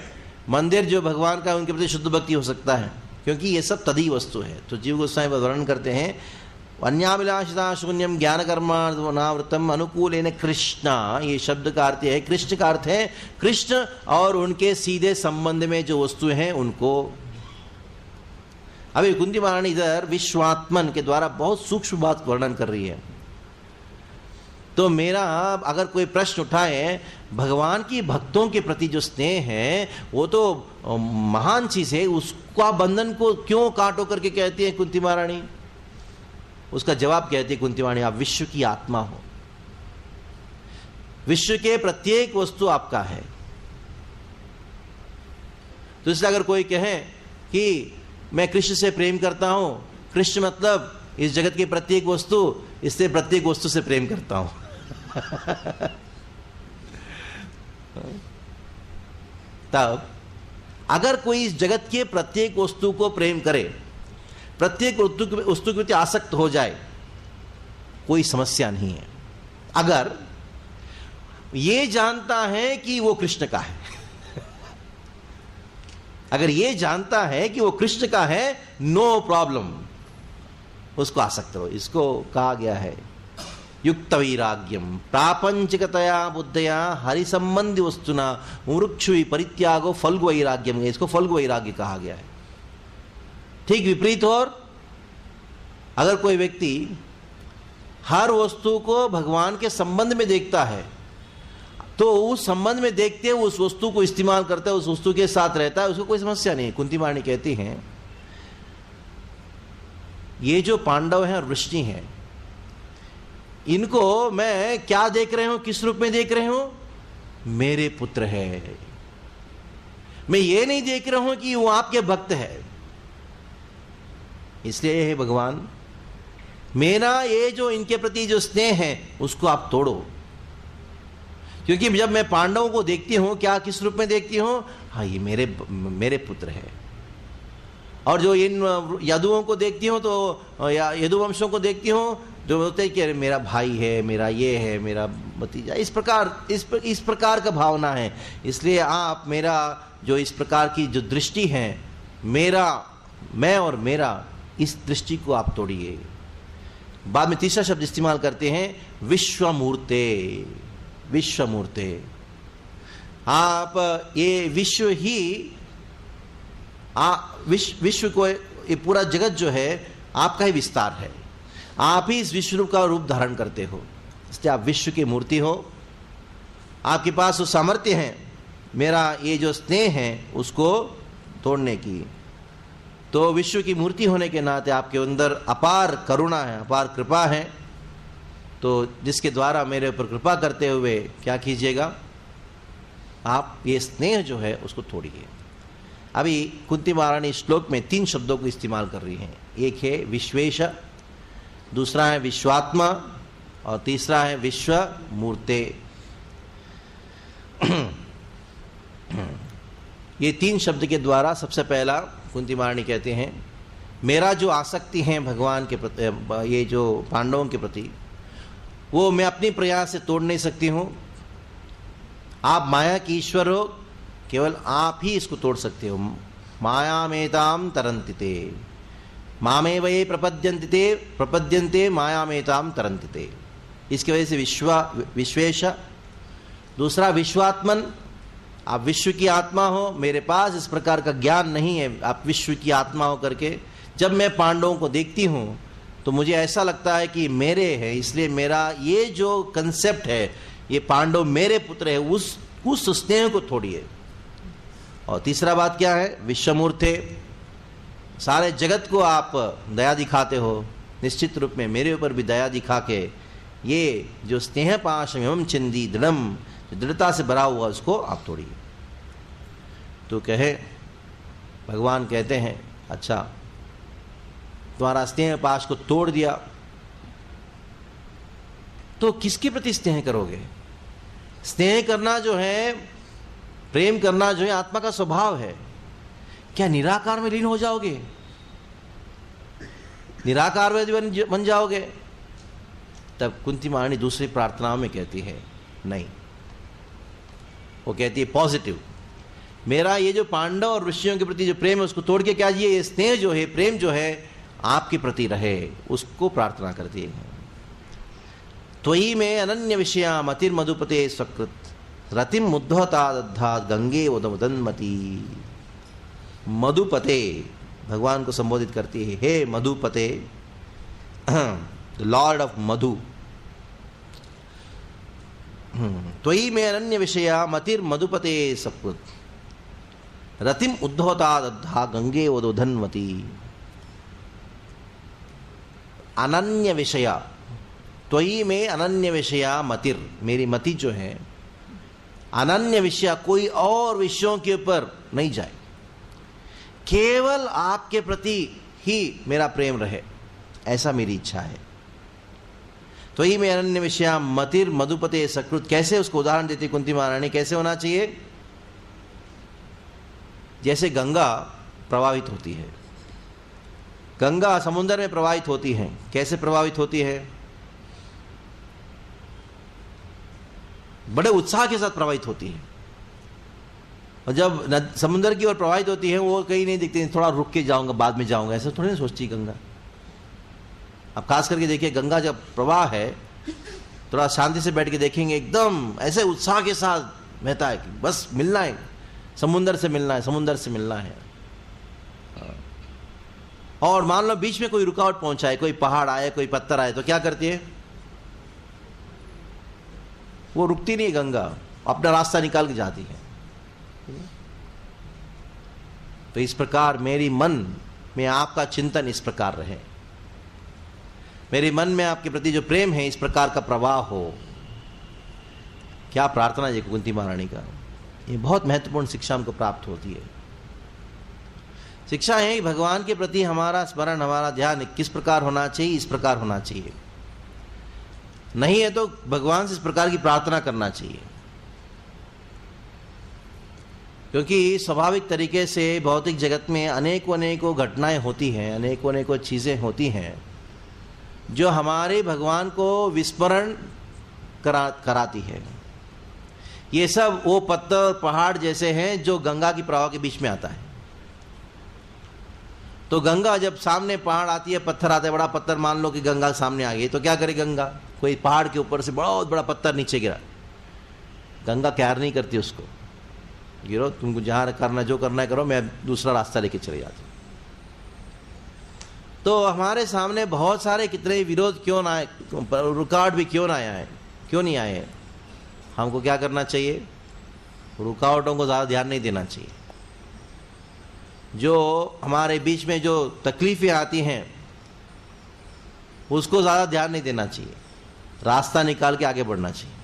मंदिर जो भगवान का है उनके प्रति शुद्ध भक्ति हो सकता है, क्योंकि ये सब तदीय वस्तु है। तो जीव गोस्वामी वर्णन करते हैं, अन्याभिलाषिता शून्यम ज्ञान कर्मावृतम अनुकूलेन कृष्ण। ये शब्द का अर्थ है, कृष्ण का अर्थ है कृष्ण और उनके सीधे संबंध में जो वस्तुएं हैं उनको। अभी कुंती महारानी इधर विश्वात्मन के द्वारा बहुत सूक्ष्म बात वर्णन कर रही है। तो मेरा अगर कोई प्रश्न उठाए, भगवान की भक्तों के प्रति जो स्नेह है वो तो महान चीज है, उसका बंधन को क्यों काटो करके कहती है कुंती महारानी? उसका जवाब कहती है कुंती महारानी, आप विश्व की आत्मा हो, विश्व के प्रत्येक वस्तु आपका है। तो इसलिए अगर कोई कहे कि मैं कृष्ण से प्रेम करता हूं, कृष्ण मतलब इस जगत की प्रत्येक वस्तु, इससे प्रत्येक वस्तु से प्रेम करता हूं। तब अगर कोई इस जगत के प्रत्येक वस्तु को प्रेम करे, प्रत्येक वस्तु के प्रति आसक्त हो जाए, कोई समस्या नहीं है, अगर ये जानता है कि वो कृष्ण का है। अगर ये जानता है कि वो कृष्ण का है, नो प्रॉब्लम, उसको आसक्त हो। इसको कहा गया है युक्त वैराग्यम प्रापंचिकतया बुद्धया हरि संबंधी वस्तुना मुमुक्षु परित्यागो फल्गु वैराग्यम। इसको फल्गु वैराग्य कहा गया है। ठीक विपरीत, और अगर कोई व्यक्ति हर वस्तु को भगवान के संबंध में देखता है तो उस संबंध में देखते हुए उस वस्तु को इस्तेमाल करता है, उस वस्तु के साथ रहता है, उसको कोई समस्या नहीं है। कुंती महारानी कहती हैं ये जो पांडव हैं और वृष्णि हैं, इनको मैं क्या देख रहे हूं, किस रूप में देख रहे हूं? मेरे पुत्र है। मैं ये नहीं देख रहा हूं कि वो आपके भक्त है। इसलिए हे भगवान, मेरा ये जो इनके प्रति जो स्नेह है उसको आप तोड़ो। क्योंकि जब मैं पांडवों को देखती हूं, क्या किस रूप में देखती हूं? हाँ, ये मेरे पुत्र है। और जो इन यदुओं को देखती हूं, तो यदुवंशों को देखती हूं, जो बोलते हैं कि मेरा भाई है, मेरा ये है, मेरा भतीजा, इस प्रकार का भावना है। इसलिए आप मेरा जो इस प्रकार की जो दृष्टि है, मैं और मेरा, इस दृष्टि को आप तोड़िए। बाद में तीसरा शब्द इस्तेमाल करते हैं, विश्वमूर्ते। विश्वमूर्ते, आप ये विश्व ही, विश्व को, ये पूरा जगत जो है आपका ही विस्तार है। आप ही इस विश्व का रूप धारण करते हो, इसलिए आप विश्व की मूर्ति हो। आपके पास वो सामर्थ्य है मेरा ये जो स्नेह है उसको तोड़ने की। तो विश्व की मूर्ति होने के नाते आपके अंदर अपार करुणा है, अपार कृपा है। तो जिसके द्वारा मेरे ऊपर कृपा करते हुए क्या कीजिएगा, आप ये स्नेह जो है उसको तोड़िए। अभी कुंती महारानी श्लोक में 3 शब्दों को इस्तेमाल कर रही हैं। एक है विश्वेश, दूसरा है विश्वात्मा, और तीसरा है विश्व मूर्ते। ये 3 शब्द के द्वारा सबसे पहला कुंती महारानी कहते हैं, मेरा जो आसक्ति है भगवान के प्रति, ये जो पांडवों के प्रति, वो मैं अपनी प्रयास से तोड़ नहीं सकती हूं। आप माया की ईश्वर हो, केवल आप ही इसको तोड़ सकते हो। मायामेताम तरन्तिते, मामेव ये प्रपद्यन्ते मायामेताम तरन्तिते। इसकी वजह से विश्वेश, दूसरा विश्वात्मन, आप विश्व की आत्मा हो, मेरे पास इस प्रकार का ज्ञान नहीं है। आप विश्व की आत्मा हो करके जब मैं पांडवों को देखती हूं तो मुझे ऐसा लगता है कि मेरे है, इसलिए मेरा ये जो कंसेप्ट है, ये पांडव मेरे पुत्र है, उस स्नेह को तोड़िए। और तीसरा बात क्या है, विश्वमूर्ते, सारे जगत को आप दया दिखाते हो, निश्चित रूप में मेरे ऊपर भी दया दिखा के ये जो स्नेह पाश एवं चिंदी दृढ़म, दृढ़ता से भरा हुआ, उसको आप तोड़िए। तो कहे भगवान कहते हैं, अच्छा तुम्हारा स्नेह पाश को तोड़ दिया तो किसके प्रति स्नेह करोगे? स्नेह करना जो है, प्रेम करना जो है आत्मा का स्वभाव है। क्या निराकार में लीन हो जाओगे? निराकार में बन जाओगे? तब कुंती महारानी दूसरी प्रार्थनाओं में कहती है नहीं, वो कहती है पॉजिटिव, मेरा ये जो पांडव और ऋषियों के प्रति जो प्रेम है उसको तोड़ के क्या ये स्नेह जो है, प्रेम जो है आपके प्रति रहे, उसको प्रार्थना करती है। त्वयि में अनन्य विषया मतिर मधुपते सकृत रतिम मुद्धता दद्धा गंगे उदमदन्मती। मधुपते भगवान को संबोधित करती है, हे मधुपते, द लॉर्ड ऑफ मधु। त्वयि में अनन्य विषया मतिर मधुपते सकृत रतिम उद्धवता दद्धा गंगे उदधन्वती। अनन्य विषया, त्वयि में अनन्य विषया मतिर, मेरी मति जो है अनन्य विषय, कोई और विषयों के ऊपर नहीं जाए, केवल आपके प्रति ही मेरा प्रेम रहे, ऐसा मेरी इच्छा है। त्वयि में अनन्य विषया मतिर मधुपते सकृत। कैसे, उसको उदाहरण देती कुंती महारानी, कैसे होना चाहिए? जैसे गंगा प्रवाहित होती है, गंगा समुद्र में प्रवाहित होती है। कैसे प्रवाहित होती है? बड़े उत्साह के साथ प्रवाहित होती है। और जब समुद्र की ओर प्रवाहित होती है, वो कहीं नहीं दिखती, थोड़ा रुक के जाऊंगा, बाद में जाऊंगा, ऐसा थोड़ी नहीं सोचती गंगा। अब खास करके देखिए, गंगा जब प्रवाह है, थोड़ा शांति से बैठ के देखेंगे, एकदम ऐसे उत्साह के साथ बहता है कि बस मिलना है, समुद्र से मिलना है, समुद्र से मिलना है। और मान लो बीच में कोई रुकावट पहुंचाए, कोई पहाड़ आए, कोई पत्थर आए, तो क्या करती है? वो रुकती नहीं गंगा, अपना रास्ता निकाल के जाती है। तो इस प्रकार मेरी मन में आपका चिंतन इस प्रकार रहे, मेरे मन में आपके प्रति जो प्रेम है इस प्रकार का प्रवाह हो। क्या प्रार्थना है कुंती महारानी का। ये बहुत महत्वपूर्ण शिक्षा हमको प्राप्त होती है। शिक्षा है कि भगवान के प्रति हमारा स्मरण, हमारा ध्यान किस प्रकार होना चाहिए, इस प्रकार होना चाहिए। नहीं है तो भगवान से इस प्रकार की प्रार्थना करना चाहिए, क्योंकि स्वाभाविक तरीके से भौतिक जगत में अनेकों घटनाएं होती हैं, अनेकों चीजें होती हैं जो हमारे भगवान को विस्मरण कराती है। ये सब वो पत्थर पहाड़ जैसे हैं जो गंगा की प्रवाह के बीच में आता है। तो गंगा जब सामने पहाड़ आती है, पत्थर आता है, बड़ा पत्थर मान लो कि गंगा सामने आ गई, तो क्या करे गंगा? कोई पहाड़ के ऊपर से बहुत बड़ा पत्थर नीचे गिरा, गंगा कैर नहीं करती उसको, गिरो तुमको जहां करना जो करना है करो, मैं दूसरा रास्ता लेके चले जाती हूँ। तो हमारे सामने बहुत सारे कितने विरोध क्यों ना आए, रुकावट भी क्यों ना आए, क्यों नहीं आए, हमको क्या करना चाहिए? रुकावटों को ज़्यादा ध्यान नहीं देना चाहिए। जो हमारे बीच में जो तकलीफें आती हैं उसको ज़्यादा ध्यान नहीं देना चाहिए, रास्ता निकाल के आगे बढ़ना चाहिए।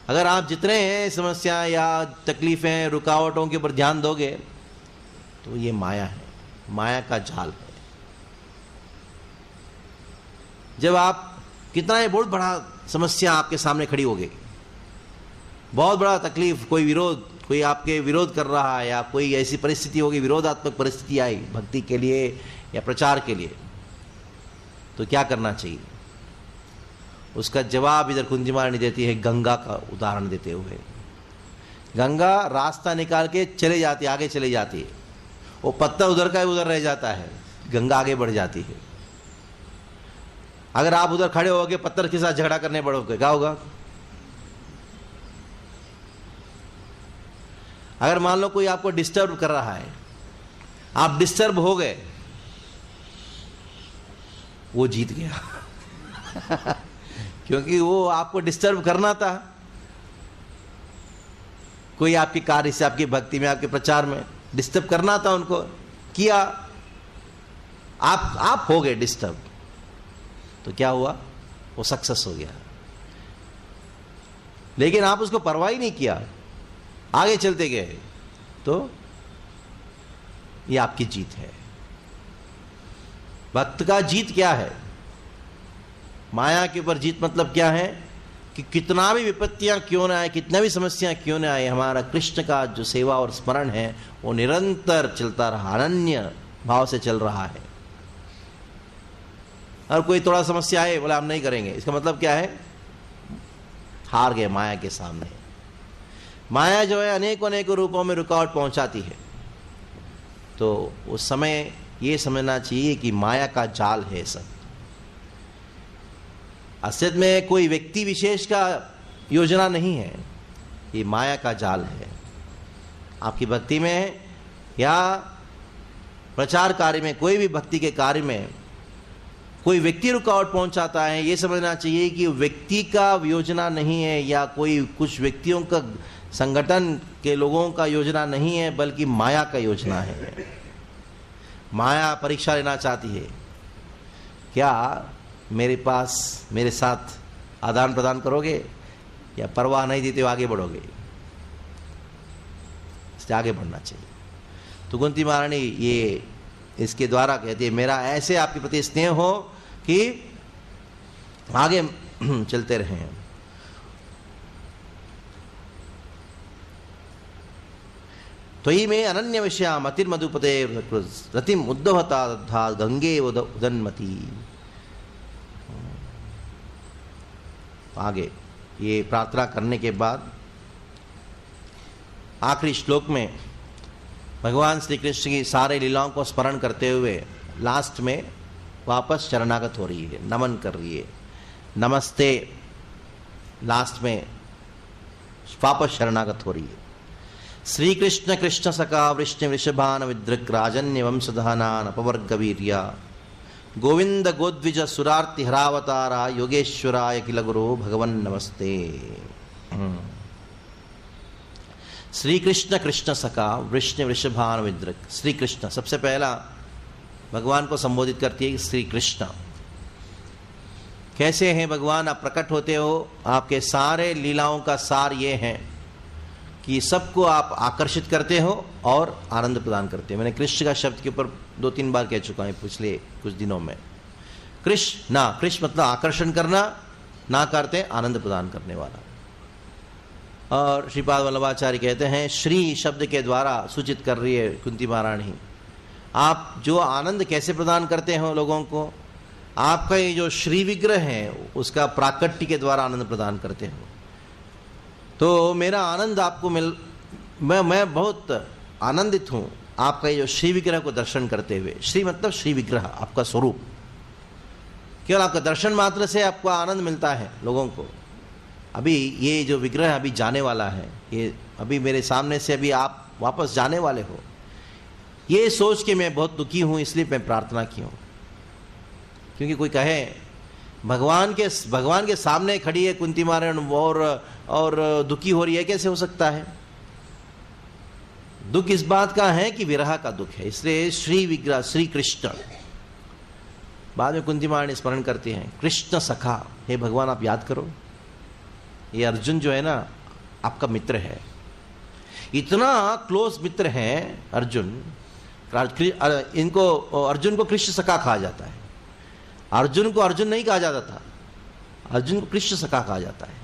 अगर आप जितने हैं समस्या या तकलीफें, रुकावटों के ऊपर ध्यान दोगे तो ये माया है, माया का जाल है। जब आप कितना ही बहुत बड़ा समस्या आपके सामने खड़ी हो गई, बहुत बड़ा तकलीफ, कोई विरोध, कोई आपके विरोध कर रहा है, या कोई ऐसी परिस्थिति होगी, विरोधात्मक परिस्थिति आई भक्ति के लिए या प्रचार के लिए, तो क्या करना चाहिए? उसका जवाब इधर कुंती महारानी देती है गंगा का उदाहरण देते हुए। गंगा रास्ता निकाल के चले जाती है, आगे चले जाती है। वो पत्थर उधर का उधर रह जाता है, गंगा आगे बढ़ जाती है। अगर आप उधर खड़े होगे पत्थर के साथ झगड़ा करने पड़ोगे, क्या होगा? अगर मान लो कोई आपको डिस्टर्ब कर रहा है, आप डिस्टर्ब हो गए, वो जीत गया क्योंकि वो आपको डिस्टर्ब करना था। कोई आपके कार्य से, आपकी भक्ति में, आपके प्रचार में डिस्टर्ब करना था, उनको किया, आप हो गए डिस्टर्ब, तो क्या हुआ? वो सक्सेस हो गया। लेकिन आप उसको परवाह ही नहीं किया, आगे चलते गए, तो ये आपकी जीत है। भक्त का जीत क्या है? माया के ऊपर जीत मतलब क्या है कि कितना भी विपत्तियां क्यों ना आए, कितना भी समस्याएं क्यों ना आए, हमारा कृष्ण का जो सेवा और स्मरण है वो निरंतर चलता रहा, अनन्य भाव से चल रहा है। और कोई थोड़ा समस्या है, बोला हम नहीं करेंगे, इसका मतलब क्या है? हार गए माया के सामने। माया जो है अनेकों रूपों में रुकावट पहुंचाती है। तो उस समय ये समझना चाहिए कि माया का जाल है सब। असलियत में कोई व्यक्ति विशेष का योजना नहीं है, ये माया का जाल है। आपकी भक्ति में या प्रचार कार्य में, कोई भी भक्ति के कार्य में कोई व्यक्ति रुकावट पहुंचाता है, ये समझना चाहिए कि व्यक्ति का योजना नहीं है, या कोई कुछ व्यक्तियों का, संगठन के लोगों का योजना नहीं है, बल्कि माया का योजना है। माया परीक्षा लेना चाहती है, क्या मेरे पास, मेरे साथ आदान प्रदान करोगे, या परवाह नहीं देते हो आगे बढ़ोगे? इससे आगे बढ़ना चाहिए। तो कुंती महारानी ये इसके द्वारा कहती है, मेरा ऐसे आपके प्रति स्नेह हो कि आगे चलते रहें। तो ही में अनन्य विषया मतिर्मधुपते रतिम उद्धवता दद्धा गंगे उदन्मती। आगे ये प्रार्थना करने के बाद आखिरी श्लोक में भगवान श्री कृष्ण की सारे लीलाओं को स्मरण करते हुए लास्ट में वापस शरणागत हो रही है, नमन कर रही है। नमस्ते लास्ट में वापस शरणागत हो रही है। श्री कृष्ण कृष्ण सखा वृष्णि वृषभान विदृक राजन्य वंशधानान अपवर्ग वीर्या गोविंद गोद्विज सुरार्ति हरावतारा योगेश्वराय किल गुरु भगवन् नमस्ते। श्री कृष्ण कृष्ण सखा वृष्णि वृषभान विद्रक। श्री कृष्ण सबसे पहला भगवान को संबोधित करती है श्री कृष्ण। कैसे हैं भगवान? आप प्रकट होते हो, आपके सारे लीलाओं का सार ये है कि सबको आप आकर्षित करते हो और आनंद प्रदान करते हो। मैंने कृष्ण का शब्द के ऊपर 2-3 बार कह चुका हूं पिछले कुछ दिनों में। कृष्ण, कृष्ण मतलब आकर्षण करना, ना करते आनंद प्रदान करने वाला। और श्रीपाद वल्लभाचार्य कहते हैं श्री शब्द के द्वारा सूचित कर रही है कुंती महारानी, आप जो आनंद कैसे प्रदान करते हो लोगों को, आपका ये जो श्री विग्रह है उसका प्राकट्य के द्वारा आनंद प्रदान करते हो। तो मेरा आनंद आपको मैं बहुत आनंदित हूं आपका ये जो श्री विग्रह को दर्शन करते हुए। श्री मतलब श्री विग्रह, आपका स्वरूप। केवल आपका दर्शन मात्र से आपको आनंद मिलता है लोगों को। अभी ये जो विग्रह अभी जाने वाला है, ये अभी मेरे सामने से अभी आप वापस जाने वाले हो, ये सोच के मैं बहुत दुखी हूं, इसलिए मैं प्रार्थना की हूं। क्योंकि कोई कहे भगवान के सामने खड़ी है कुंती महारानी और दुखी हो रही है, कैसे हो सकता है? दुख इस बात का है कि विरह का दुख है, इसलिए श्री विग्रह श्री कृष्ण। बाद में कुंती महारानी स्मरण करती हैं कृष्ण सखा, हे भगवान आप याद करो, ये अर्जुन जो है ना आपका मित्र है, इतना क्लोज मित्र है अर्जुन। इनको अर्जुन को कृष्ण सखा कहा जाता है। अर्जुन को अर्जुन नहीं कहा जाता था, अर्जुन को कृष्ण सखा कहा जाता है।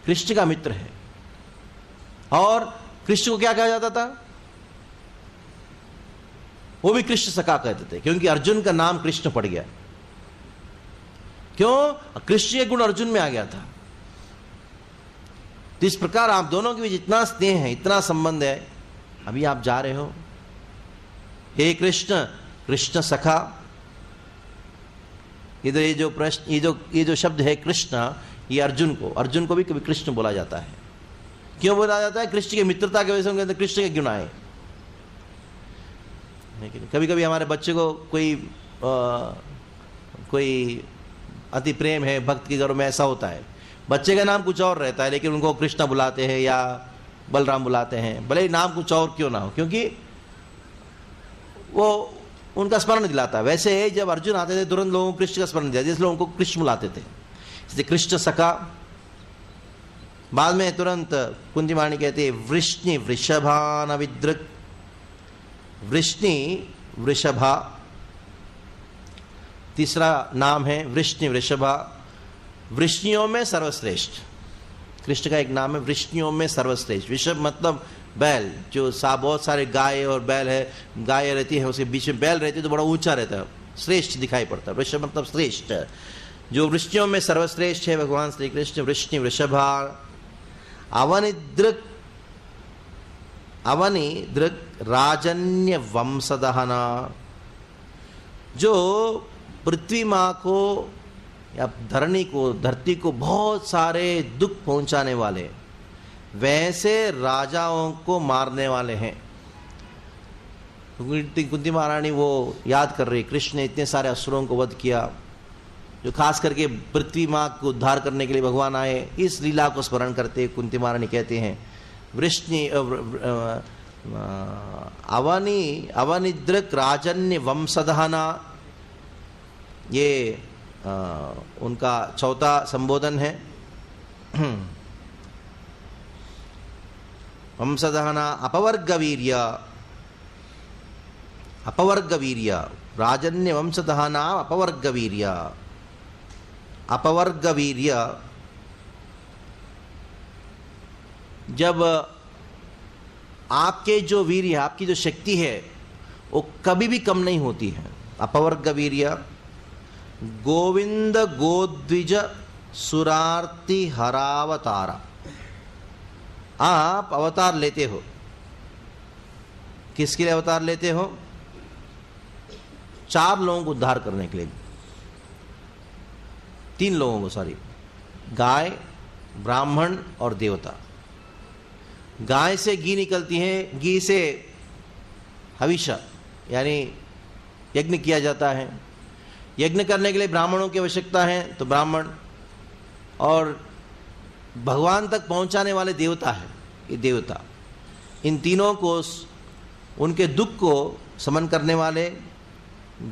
कृष्ण का मित्र है। और कृष्ण को क्या कहा जाता था? वो भी कृष्ण सखा कहते थे, क्योंकि अर्जुन का नाम कृष्ण पड़ गया। क्यों? कृष्ण के गुण अर्जुन में आ गया था। तो इस प्रकार आप दोनों के बीच इतना स्नेह है, इतना संबंध है। अभी आप जा रहे हो, हे कृष्ण कृष्ण सखा। इधर ये जो प्रश्न, ये जो शब्द है कृष्ण, ये अर्जुन को भी कभी कृष्ण बोला जाता है। क्यों बोला जाता है? कृष्ण की मित्रता की वजह से कृष्ण के गुण आए। लेकिन कभी कभी हमारे बच्चे को कोई अति प्रेम है, भक्त के घरों में ऐसा होता है, बच्चे का नाम कुछ और रहता है लेकिन उनको कृष्णा बुलाते हैं या बलराम बुलाते हैं, भले ही नाम कुछ और क्यों ना हो, क्योंकि वो उनका स्मरण दिलाता है। वैसे जब अर्जुन आते थे तुरंत लोगों को कृष्ण का स्मरण दिया, जिसलिए उनको कृष्ण बुलाते थे, इसलिए कृष्ण सखा। बाद में तुरंत कुंती महारानी कहती है वृष्णि वृषभान विद्रक। वृष्णि वृषभा, तीसरा नाम है वृष्णि वृषभा। वृष्णियों में सर्वश्रेष्ठ, कृष्ण का एक नाम है वृष्णियों में सर्वश्रेष्ठ। वृषभ मतलब बैल, जो बहुत सारे गाय और बैल है, गाय रहती है उसके बीच में बैल रहती है तो बड़ा ऊंचा रहता है, श्रेष्ठ दिखाई पड़ता है। वृषभ मतलब श्रेष्ठ, जो वृष्णियों में सर्वश्रेष्ठ है भगवान श्री कृष्ण। वृष्णि वृषभा अवनिद्रक, अवनिद्रक राजन्य वंशदहना, जो पृथ्वी माँ को या धरती को बहुत सारे दुख पहुंचाने वाले, वैसे राजाओं को मारने वाले हैं। कुंती महारानी वो याद कर रही, कृष्ण ने इतने सारे असुरों को वध किया, जो खास करके पृथ्वी माँ को उद्धार करने के लिए भगवान आए। इस लीला को स्मरण करते कुंती महारानी कहते हैं वृष्णि अवनिद्रक राजन्य वंशदहना, ये उनका चौथा संबोधन है। वंशदहना अपवर्गवीर्य, अपवर्गवीर्य राजन्य वंशदहना अपवर्गवीर्य। अपवर्गवीर्य, जब आपके जो वीर्य है, आपकी जो शक्ति है, वो कभी भी कम नहीं होती है। अपवर्गवीर्य गोविंद गोद्विज सुरार्ति हरावतारा। आप अवतार लेते हो, किसके लिए अवतार लेते हो? 4 लोगों को उद्धार करने के लिए, 3 लोगों को, सॉरी, गाय, ब्राह्मण और देवता। गाय से घी निकलती है, घी से हविष्य यानी यज्ञ किया जाता है। यज्ञ करने के लिए ब्राह्मणों की आवश्यकता है, तो ब्राह्मण, और भगवान तक पहुंचाने वाले देवता है। ये देवता इन तीनों को, उनके दुख को समन करने वाले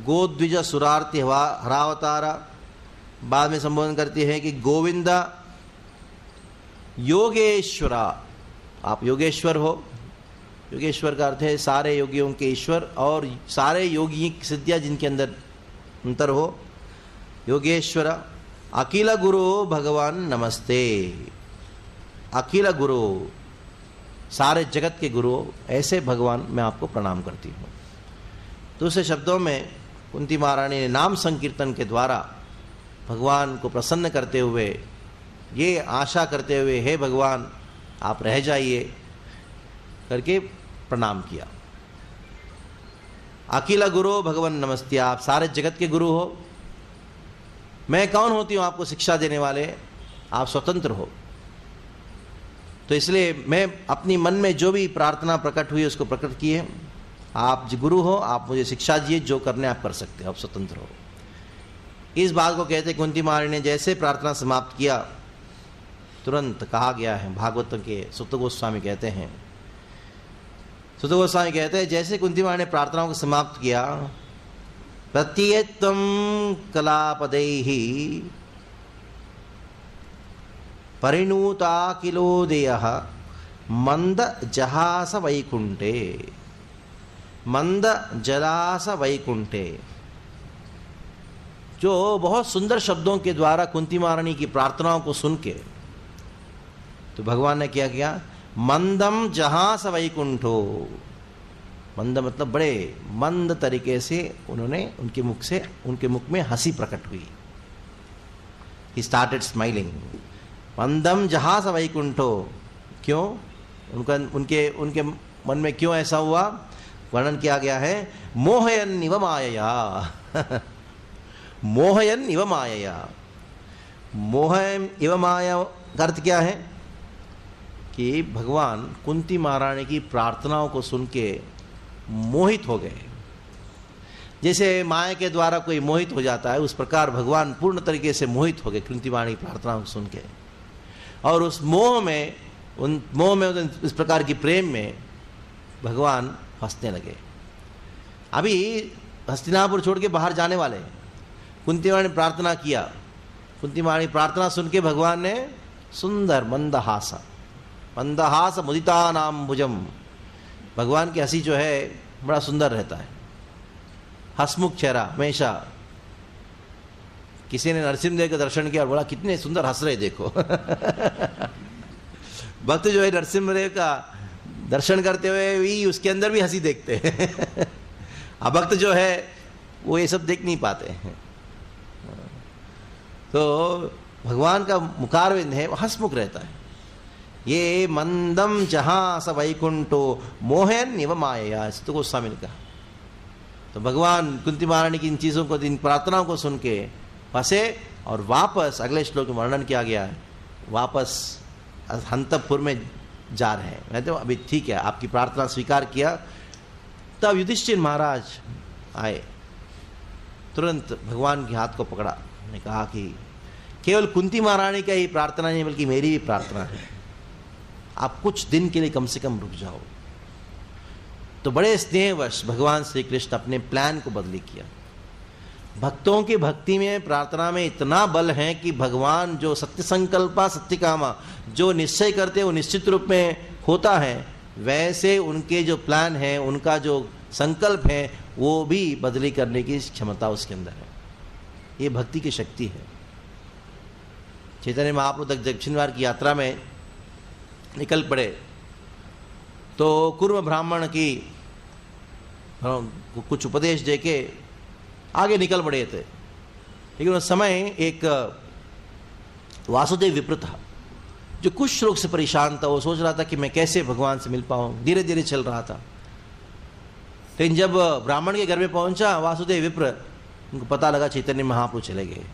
गोद्विज सुरार्ति हरावतारा, बाद में संबोधन करती है कि गोविंदा योगेश्वरा, आप योगेश्वर हो। योगेश्वर का अर्थ है सारे योगियों के ईश्वर और सारे योगी सिद्धियां जिनके अंदर अंतर हो। योगेश्वर अखिल गुरु भगवान नमस्ते। अखिल गुरु, सारे जगत के गुरु, ऐसे भगवान मैं आपको प्रणाम करती हूँ। दूसरे शब्दों में कुंती महारानी ने नाम संकीर्तन के द्वारा भगवान को प्रसन्न करते हुए, ये आशा करते हुए, हे भगवान आप रह जाइए करके प्रणाम किया। अखिल गुरु भगवान नमस्ते, आप सारे जगत के गुरु हो। मैं कौन होती हूँ आपको शिक्षा देने वाले, आप स्वतंत्र हो। तो इसलिए मैं अपनी मन में जो भी प्रार्थना प्रकट हुई उसको प्रकट किए। आप गुरु हो, आप मुझे शिक्षा दिए, जो करने आप कर सकते हो, आप स्वतंत्र हो। इस बात को कहते कुंती महारानी ने जैसे प्रार्थना समाप्त किया, तुरंत कहा गया है भागवत के सुत गोस्वामी कहते हैं, सुत गोस्वामी कहते हैं जैसे कुंती महारानी ने प्रार्थनाओं को समाप्त किया, प्रत्येत्वं कलापदैहि परिणूता किलोदयः मंद जहास वैकुंठे। मंद जलास वैकुंठे, जो बहुत सुंदर शब्दों के द्वारा कुंती महारानी की प्रार्थनाओं को सुन के तो भगवान ने क्या किया, मंदम जहास वैकुंठो। मंद मतलब बड़े मंद तरीके से उन्होंने उनके मुख में हंसी प्रकट हुई। He started smiling. मंदम जहास वैकुंठो, क्यों उनके मन में क्यों ऐसा हुआ, वर्णन किया गया है, मोहयन इव मायया। मोहयन इव मायया। मोहन इव माया का अर्थ क्या है कि भगवान कुंती महारानी की प्रार्थनाओं को सुन के मोहित हो गए। जैसे माया के द्वारा कोई मोहित हो जाता है, उस प्रकार भगवान पूर्ण तरीके से मोहित हो गए कुंती महारानी की प्रार्थनाओं को सुन के। और उस मोह में इस प्रकार की प्रेम में भगवान हंसने लगे। अभी हस्तिनापुर छोड़ के बाहर जाने वाले, कुंती महारानी ने प्रार्थना किया। कुंती महारानी प्रार्थना सुन के भगवान ने सुंदर मंदहास मुदिता नाम भुजम, भगवान की हंसी जो है बड़ा सुंदर रहता है, हंसमुख चेहरा हमेशा। किसी ने नरसिंहदेव का दर्शन किया और बोला कितने सुंदर हंस रहे देखो। भक्त जो है नरसिंहदेव का दर्शन करते हुए भी उसके अंदर भी हंसी देखते हैं। अब भक्त जो है वो ये सब देख नहीं पाते हैं। तो भगवान का मुखारविंद है, हंसमुख रहता है। ये मंदम जहां स वैकुंठो मोहन इव मायया, तो गोस्वामी ने कहा। तो भगवान कुंती महारानी की इन चीजों को, इन प्रार्थनाओं को सुन के हंसे और वापस अगले श्लोक में वर्णन किया गया है, वापस हंतपुर में जा रहे हैं। मैं तो अभी ठीक है, आपकी प्रार्थना स्वीकार किया। तब युधिष्ठिर महाराज आए, तुरंत भगवान के हाथ को पकड़ा, ने कहा कि केवल कुंती महारानी का ही प्रार्थना नहीं बल्कि मेरी भी प्रार्थना है, आप कुछ दिन के लिए कम से कम रुक जाओ। तो बड़े स्नेहवश भगवान श्री कृष्ण अपने प्लान को बदली किया। भक्तों की भक्ति में, प्रार्थना में इतना बल है कि भगवान जो सत्य संकल्पा सत्य कामा, जो निश्चय करते हैं वो निश्चित रूप में होता है, वैसे उनके जो प्लान है, उनका जो संकल्प है, वो भी बदली करने की क्षमता उसके अंदर है। ये भक्ति की शक्ति है। चैतन्य महाप्रभु तक दक्षिण द्वार की यात्रा में निकल पड़े तो कुर्म ब्राह्मण की कुछ उपदेश देके आगे निकल पड़े थे। लेकिन उस समय एक वासुदेव विप्र था जो कुछ रोग से परेशान था। वो सोच रहा था कि मैं कैसे भगवान से मिल पाऊं, धीरे धीरे चल रहा था। लेकिन जब ब्राह्मण के घर में पहुंचा वासुदेव विप्र, उनको पता लगा चैतन्य महाप्रभु चले गए।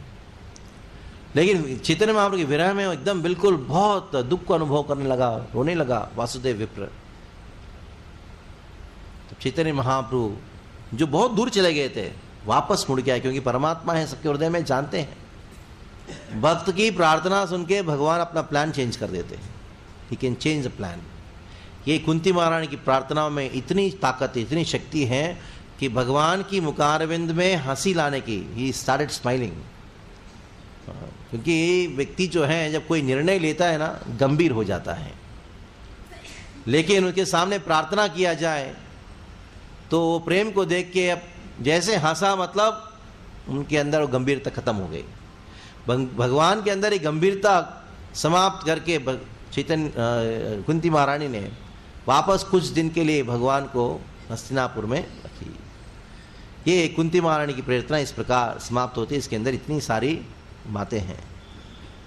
लेकिन चैतन्य महाप्रभु के विरह में एकदम बिल्कुल बहुत दुख को अनुभव करने लगा, रोने लगा वासुदेव विप्र। तो चैतन्य महाप्रभु जो बहुत दूर चले गए थे वापस मुड़ के आए, क्योंकि परमात्मा है, सबके हृदय में जानते हैं। भक्त की प्रार्थना सुन के भगवान अपना प्लान चेंज कर देते हैं। He can change the plan. ये कुंती महारानी की प्रार्थनाओं में इतनी ताकत, इतनी शक्ति है कि भगवान की मुखारविंद में हंसी लाने की, ही स्टार्टेड स्माइलिंग। क्योंकि व्यक्ति जो है जब कोई निर्णय लेता है ना, गंभीर हो जाता है, लेकिन उनके सामने प्रार्थना किया जाए तो वो प्रेम को देख के अब जैसे हंसा, मतलब उनके अंदर वो गंभीरता खत्म हो गई। भगवान के अंदर एक गंभीरता समाप्त करके चैतन्य कुंती महारानी ने वापस कुछ दिन के लिए भगवान को हस्तिनापुर में रखी। ये कुंती महारानी की प्रार्थना इस प्रकार समाप्त होती है। इसके अंदर इतनी सारी बातें हैं।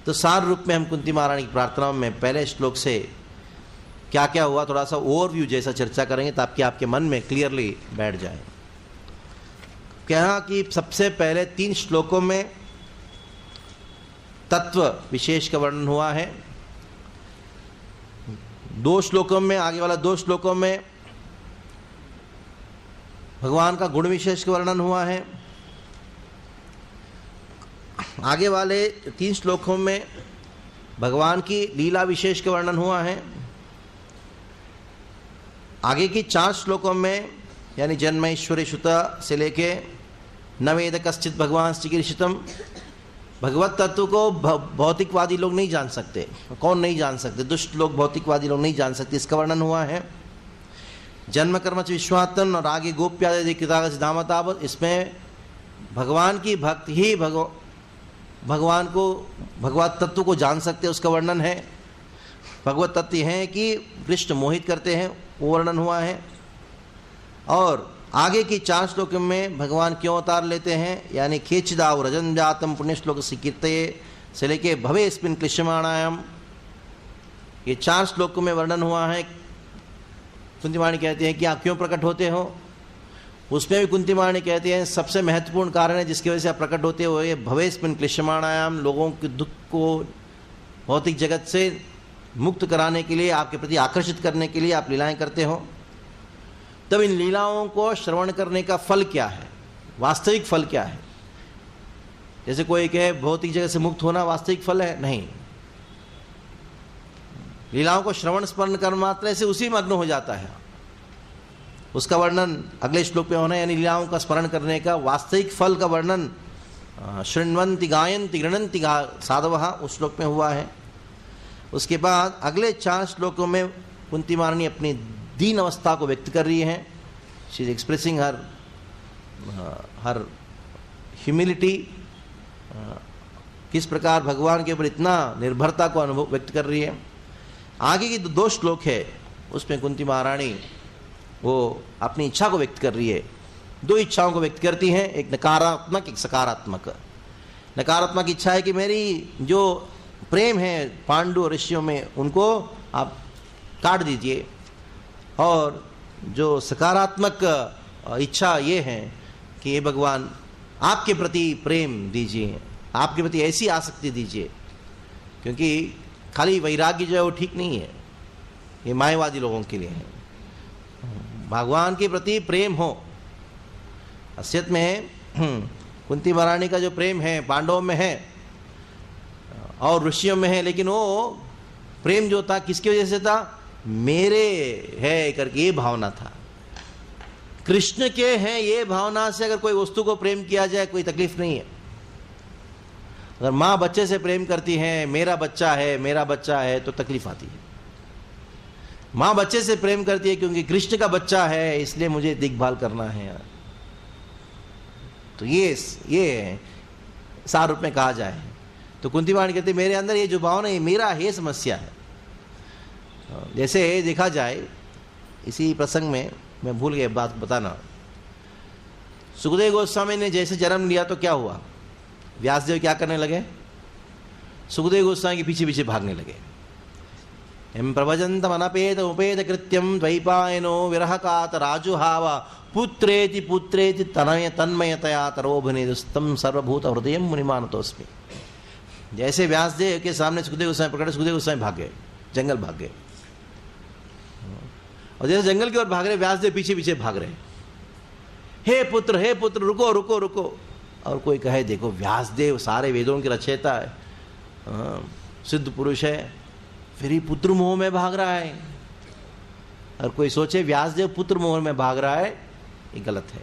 तो सार रूप में हम कुंती महारानी की प्रार्थनाओं में पहले श्लोक से क्या क्या हुआ थोड़ा सा ओवरव्यू जैसा चर्चा करेंगे ताकि आपके मन में क्लियरली बैठ जाए। कहा कि सबसे पहले 3 श्लोकों में तत्व विशेष का वर्णन हुआ है, 2 श्लोकों में, आगे वाला 2 श्लोकों में भगवान का गुण विशेष का वर्णन हुआ है, आगे वाले 3 श्लोकों में भगवान की लीला विशेष का वर्णन हुआ है, आगे की 4 श्लोकों में यानी जन्मेश्वरी श्रुत से लेके न वेद कश्चित भगवान चिकीर्षितम, भगवत तत्व को भौतिकवादी लोग नहीं जान सकते। कौन नहीं जान सकते? दुष्ट लोग, भौतिकवादी लोग नहीं जान सकते, इसका वर्णन हुआ है। जन्म कर्म च विश्वात्मन और आगे गोप्यादि कृतागत धामतावत, इसमें भगवान की भक्त ही भगवान को, भगवत तत्व को जान सकते, उसका वर्णन है। भगवत तत्व है कि कृष्ण मोहित करते हैं, वो वर्णन हुआ है। और आगे की 4 श्लोक में भगवान क्यों अवतार लेते हैं, यानी खेचिदाव रजन जातम पुण्य श्लोक से कीर्तये से लेके भवे स्मिन क्लिश्यमाणायाम, ये 4 श्लोकों में वर्णन हुआ है। कुंती महारानी कहते हैं कि आप क्यों प्रकट होते हो, उसमें भी कुंती महारानी कहते हैं सबसे महत्वपूर्ण कारण है जिसकी वजह से आप प्रकट होते हो ये भवे स्मिन क्लिश्यमाणायाम, लोगों के दुख को भौतिक जगत से मुक्त कराने के लिए, आपके प्रति आकर्षित करने के लिए आप लीलाएं करते हो। तब इन लीलाओं को श्रवण करने का फल क्या है, वास्तविक फल क्या है? जैसे कोई कहे भौतिक जगत से मुक्त होना वास्तविक फल है, नहीं। लीलाओं को श्रवण स्मरण कर मात्र से उसी मग्न हो जाता है। उसका वर्णन अगले श्लोक में होना है, यानी लीलाओं का स्मरण करने का वास्तविक फल का वर्णन शृण्वन्ति गायन्ति गृणन्ति साधवः, उस श्लोक में हुआ है। उसके बाद अगले 4 श्लोकों में कुंती महारानी अपनी दीन अवस्था को व्यक्त कर रही हैं। She is expressing her humility, किस प्रकार भगवान के ऊपर इतना निर्भरता को अनुभव व्यक्त कर रही है। आगे की 2 श्लोक है, उसमें कुंती महारानी वो अपनी इच्छा को व्यक्त कर रही है। 2 इच्छाओं को व्यक्त करती हैं, एक नकारात्मक, एक सकारात्मक। नकारात्मक इच्छा है कि मेरी जो प्रेम है पांडु ऋषियों में, उनको आप काट दीजिए। और जो सकारात्मक इच्छा ये है कि ये भगवान आपके प्रति प्रेम दीजिए, आपके प्रति ऐसी आसक्ति दीजिए, क्योंकि खाली वैराग्य जो है वो ठीक नहीं है, ये मायावादी लोगों के लिए है। भगवान के प्रति प्रेम हो। असलियत में कुंती महारानी का जो प्रेम है पांडवों में है और ऋषियों में है, लेकिन वो प्रेम जो था किसकी वजह से था? मेरे है करके ये भावना था। कृष्ण के हैं ये भावना से अगर कोई वस्तु को प्रेम किया जाए कोई तकलीफ नहीं है। अगर माँ बच्चे से प्रेम करती है, मेरा बच्चा है, तो तकलीफ आती है। माँ बच्चे से प्रेम करती है क्योंकि कृष्ण का बच्चा है, इसलिए मुझे देखभाल करना है। तो ये सार रूप में कहा जाए तो कुंती महारानी कहती मेरे अंदर ये जो भावना है मेरा है समस्या है। जैसे देखा जाए, इसी प्रसंग में मैं भूल गया बात बताना, सुखदेव गोस्वामी ने जैसे जन्म लिया तो क्या हुआ? व्यासदेव क्या करने लगे? सुखदेव गोस्वामी के पीछे पीछे भागने लगे। एम प्रभजंतम अनपेत उपेत कृत्यम द्वैपायनो विरहकात राजुहाव पुत्रेति पुत्रेति तन्मयतया तरोभनिदुस्तम सर्वभूत हृदय मुनिमानतोस्मि। जैसे व्यासदेव के सामने सुखदेव गोस्वामी प्रकट, सुखदेव गोस्वामी भाग गए, जंगल भाग गए। और जैसे जंगल की ओर भाग रहे, व्यासदेव पीछे पीछे भाग रहे, हे पुत्र रुको रुको रुको। और कोई कहे देखो व्यासदेव सारे वेदों के रचयिता है, सिद्ध पुरुष है, फिर ही पुत्र मोह में भाग रहा है। और कोई सोचे व्यासदेव पुत्र मोह में भाग रहा है, ये गलत है।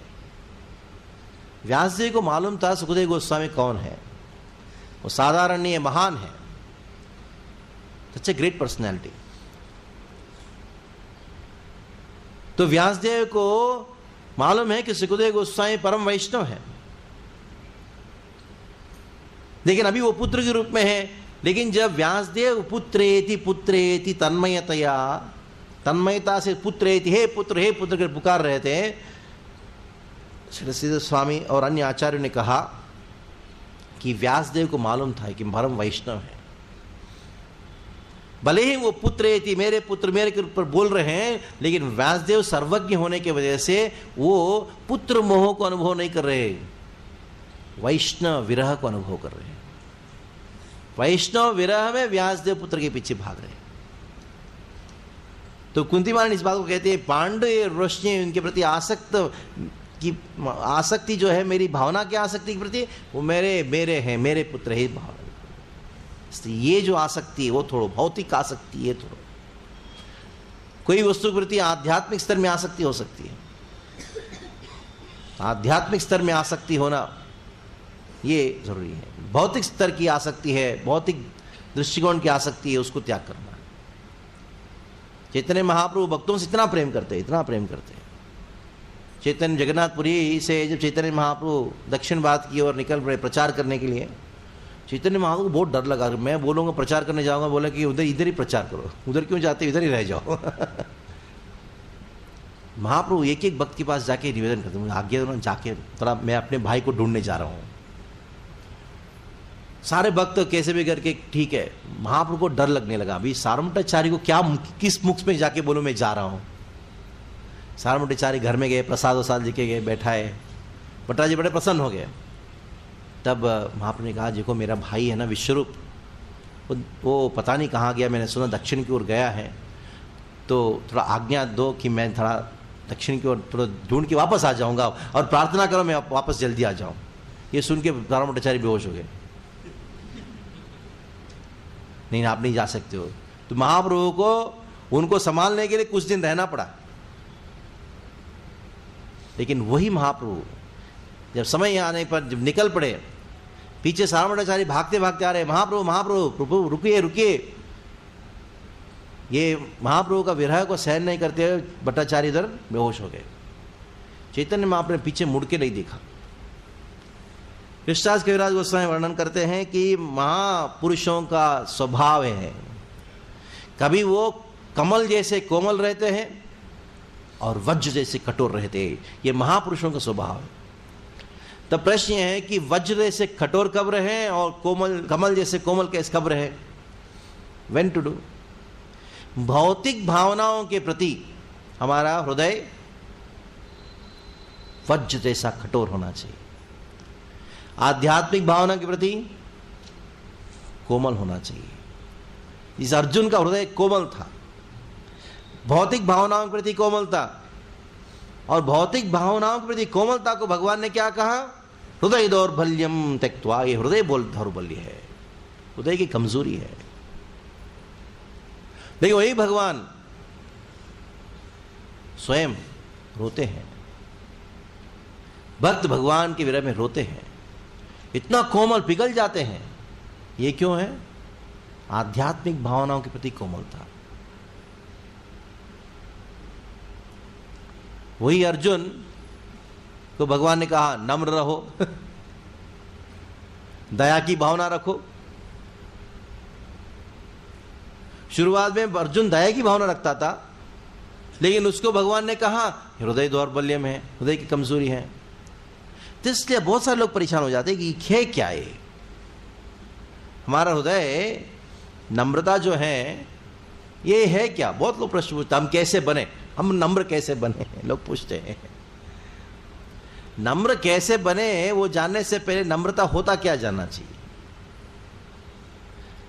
व्यासदेव को मालूम था सुखदेव गोस्वामी कौन है, वो साधारण नहीं है, महान है, सच ए ग्रेट पर्सनैलिटी। तो व्यासदेव को मालूम है कि सुखदेव गोस्वामी परम वैष्णव है, लेकिन अभी वो पुत्र के रूप में है। लेकिन जब व्यासदेव पुत्रेति तन्मयता से पुत्रेति हे पुत्र कर पुकार रहे थे, श्री सिद्ध स्वामी और अन्य आचार्यों ने कहा कि व्यासदेव को मालूम था कि परम वैष्णव है। भले ही वो पुत्रेति मेरे पुत्र मेरे के ऊपर बोल रहे हैं, लेकिन व्यासदेव सर्वज्ञ होने की वजह से वो पुत्र मोह को अनुभव नहीं कर रहे, वैष्णव विरह को अनुभव कर रहे हैं। वैष्णव विरह में व्यासदेव पुत्र के पीछे भाग रहे हैं। तो कुंती महारानी इस बात को कहती है, पांडव रोशनी उनके प्रति आसक्ति जो है, मेरी भावना की आसक्ति के प्रति, वो मेरे हैं, मेरे पुत्र है भावना। ये जो आसक्ति है वो थोड़ा भौतिक आसक्ति है, थोड़ा कोई वस्तु के प्रति आध्यात्मिक स्तर में आसक्ति हो सकती है। आध्यात्मिक स्तर में आसक्ति होना ये जरूरी है। भौतिक स्तर की आसक्ति है, भौतिक दृष्टिकोण की आसक्ति है, उसको त्याग करना है। चैतन्य महाप्रभु भक्तों से इतना प्रेम करते हैं। चैतन्य जगन्नाथपुरी से जब चैतन्य महाप्रभु दक्षिण भारत की ओर निकल पड़े प्रचार करने के लिए, चैतन्य महाप्रभु को बहुत डर लगा, मैं बोलूंगा प्रचार करने जाऊंगा, बोला कि इधर ही प्रचार करो, उधर क्यों जाते, इधर ही रह जाओ। महाप्रभु एक एक भक्त के पास जाके निवेदन करते, मुझे आज्ञा दो, जाके थोड़ा मैं अपने भाई को ढूंढने जा रहा हूं। सारे भक्त कैसे भी करके ठीक है, महाप्रभु को डर लगने लगा, अभी सारमठाचार्य को क्या किस मुख में जाके बोलूं मैं जा रहा हूं। सारमठाचार्य घर में गए, प्रसाद वसाद लेके गए, बैठाए, भट्टाजी बड़े प्रसन्न हो गए। तब महाप्रभु ने कहा, देखो मेरा भाई है ना विश्वरूप, वो पता नहीं कहाँ गया, मैंने सुना दक्षिण की ओर गया है, तो थोड़ा आज्ञा दो कि मैं थोड़ा दक्षिण की ओर थोड़ा ढूंढ के वापस आ जाऊंगा, और प्रार्थना करो मैं वापस जल्दी आ जाऊं। ये सुन के सारमठाचार्य बेहोश हो गए, नहीं आप नहीं जा सकते हो। तो महाप्रभु को उनको संभालने के लिए कुछ दिन रहना पड़ा। लेकिन वही महाप्रभु जब समय आने पर जब निकल पड़े, पीछे सारमठाचार्य भागते भागते आ रहे, महाप्रभु प्रभु रुकिए। ये महाप्रभु का विरह को सहन नहीं करते हुए भट्टाचार्य इधर बेहोश हो गए। चैतन्य महाप्रभु ने पीछे मुड़ के नहीं देखा। कृष्णदास कविराज गोस्वामी वर्णन करते हैं कि महापुरुषों का स्वभाव है, कभी वो कमल जैसे कोमल रहते हैं और वज्र जैसे कठोर रहते हैं। ये महापुरुषों का स्वभाव है। तब प्रश्न यह है कि वज्र जैसे कठोर कब रहे और कमल जैसे कोमल कैसे कब रहे? When to do? भौतिक भावनाओं के प्रति हमारा हृदय वज्र जैसा कठोर होना चाहिए, आध्यात्मिक भावना के प्रति कोमल होना चाहिए। इस अर्जुन का हृदय कोमल था, भौतिक भावनाओं के प्रति कोमल था, और भौतिक भावनाओं के प्रति कोमलता को भगवान ने क्या कहा? हृदय दौर्बल्यम त्यक्त्वा। ये हृदय दौर्बल्य है, हृदय की कमजोरी है। देखिए वही भगवान स्वयं रोते हैं, भक्त भगवान के विरह में रोते हैं, इतना कोमल पिघल जाते हैं। ये क्यों है? आध्यात्मिक भावनाओं के प्रति कोमलता। वही अर्जुन को भगवान ने कहा नम्र रहो, दया की भावना रखो। शुरुआत में अर्जुन दया की भावना रखता था, लेकिन उसको भगवान ने कहा हृदय दौर्बल्य में है, हृदय की कमजोरी है। तो इसलिए बहुत सारे लोग परेशान हो जाते हैं कि है क्या है हमारा हृदय, नम्रता जो है ये है क्या? बहुत लोग प्रश्न पूछते, हम कैसे बने, हम नम्र कैसे बने, लोग पूछते हैं। नम्र कैसे बने वो जानने से पहले नम्रता होता क्या जानना चाहिए।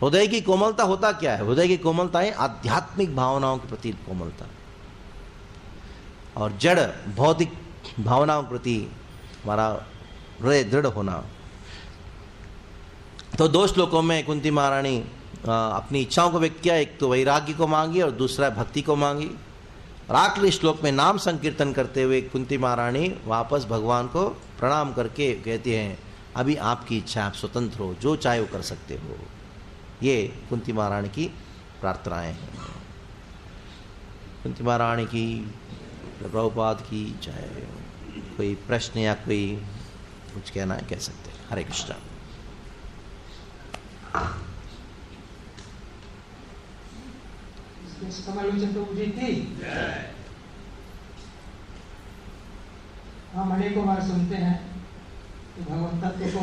हृदय की कोमलता होता क्या है? हृदय की कोमलता है आध्यात्मिक भावनाओं के प्रति कोमलता, और जड़ भौतिक भावनाओं के प्रति हमारा हृदय दृढ़ होना। तो 2 श्लोकों में कुंती महारानी अपनी इच्छाओं को व्यक्त किया, एक तो वैराग्य को मांगी और दूसरा भक्ति को मांगी। और आखिरी श्लोक में नाम संकीर्तन करते हुए कुंती महारानी वापस भगवान को प्रणाम करके कहती हैं, अभी आपकी इच्छा, आप स्वतंत्र हो, जो चाहे वो कर सकते हो। ये कुंती महारानी की प्रार्थनाएं हैं। कुंती महारानी की, प्रभुपाद की जय। कोई प्रश्न या कोई कुछ कहना है कह सकते हैं। हरे कृष्णा। हम अनेकों बार सुनते हैं कि भगवत तत्व को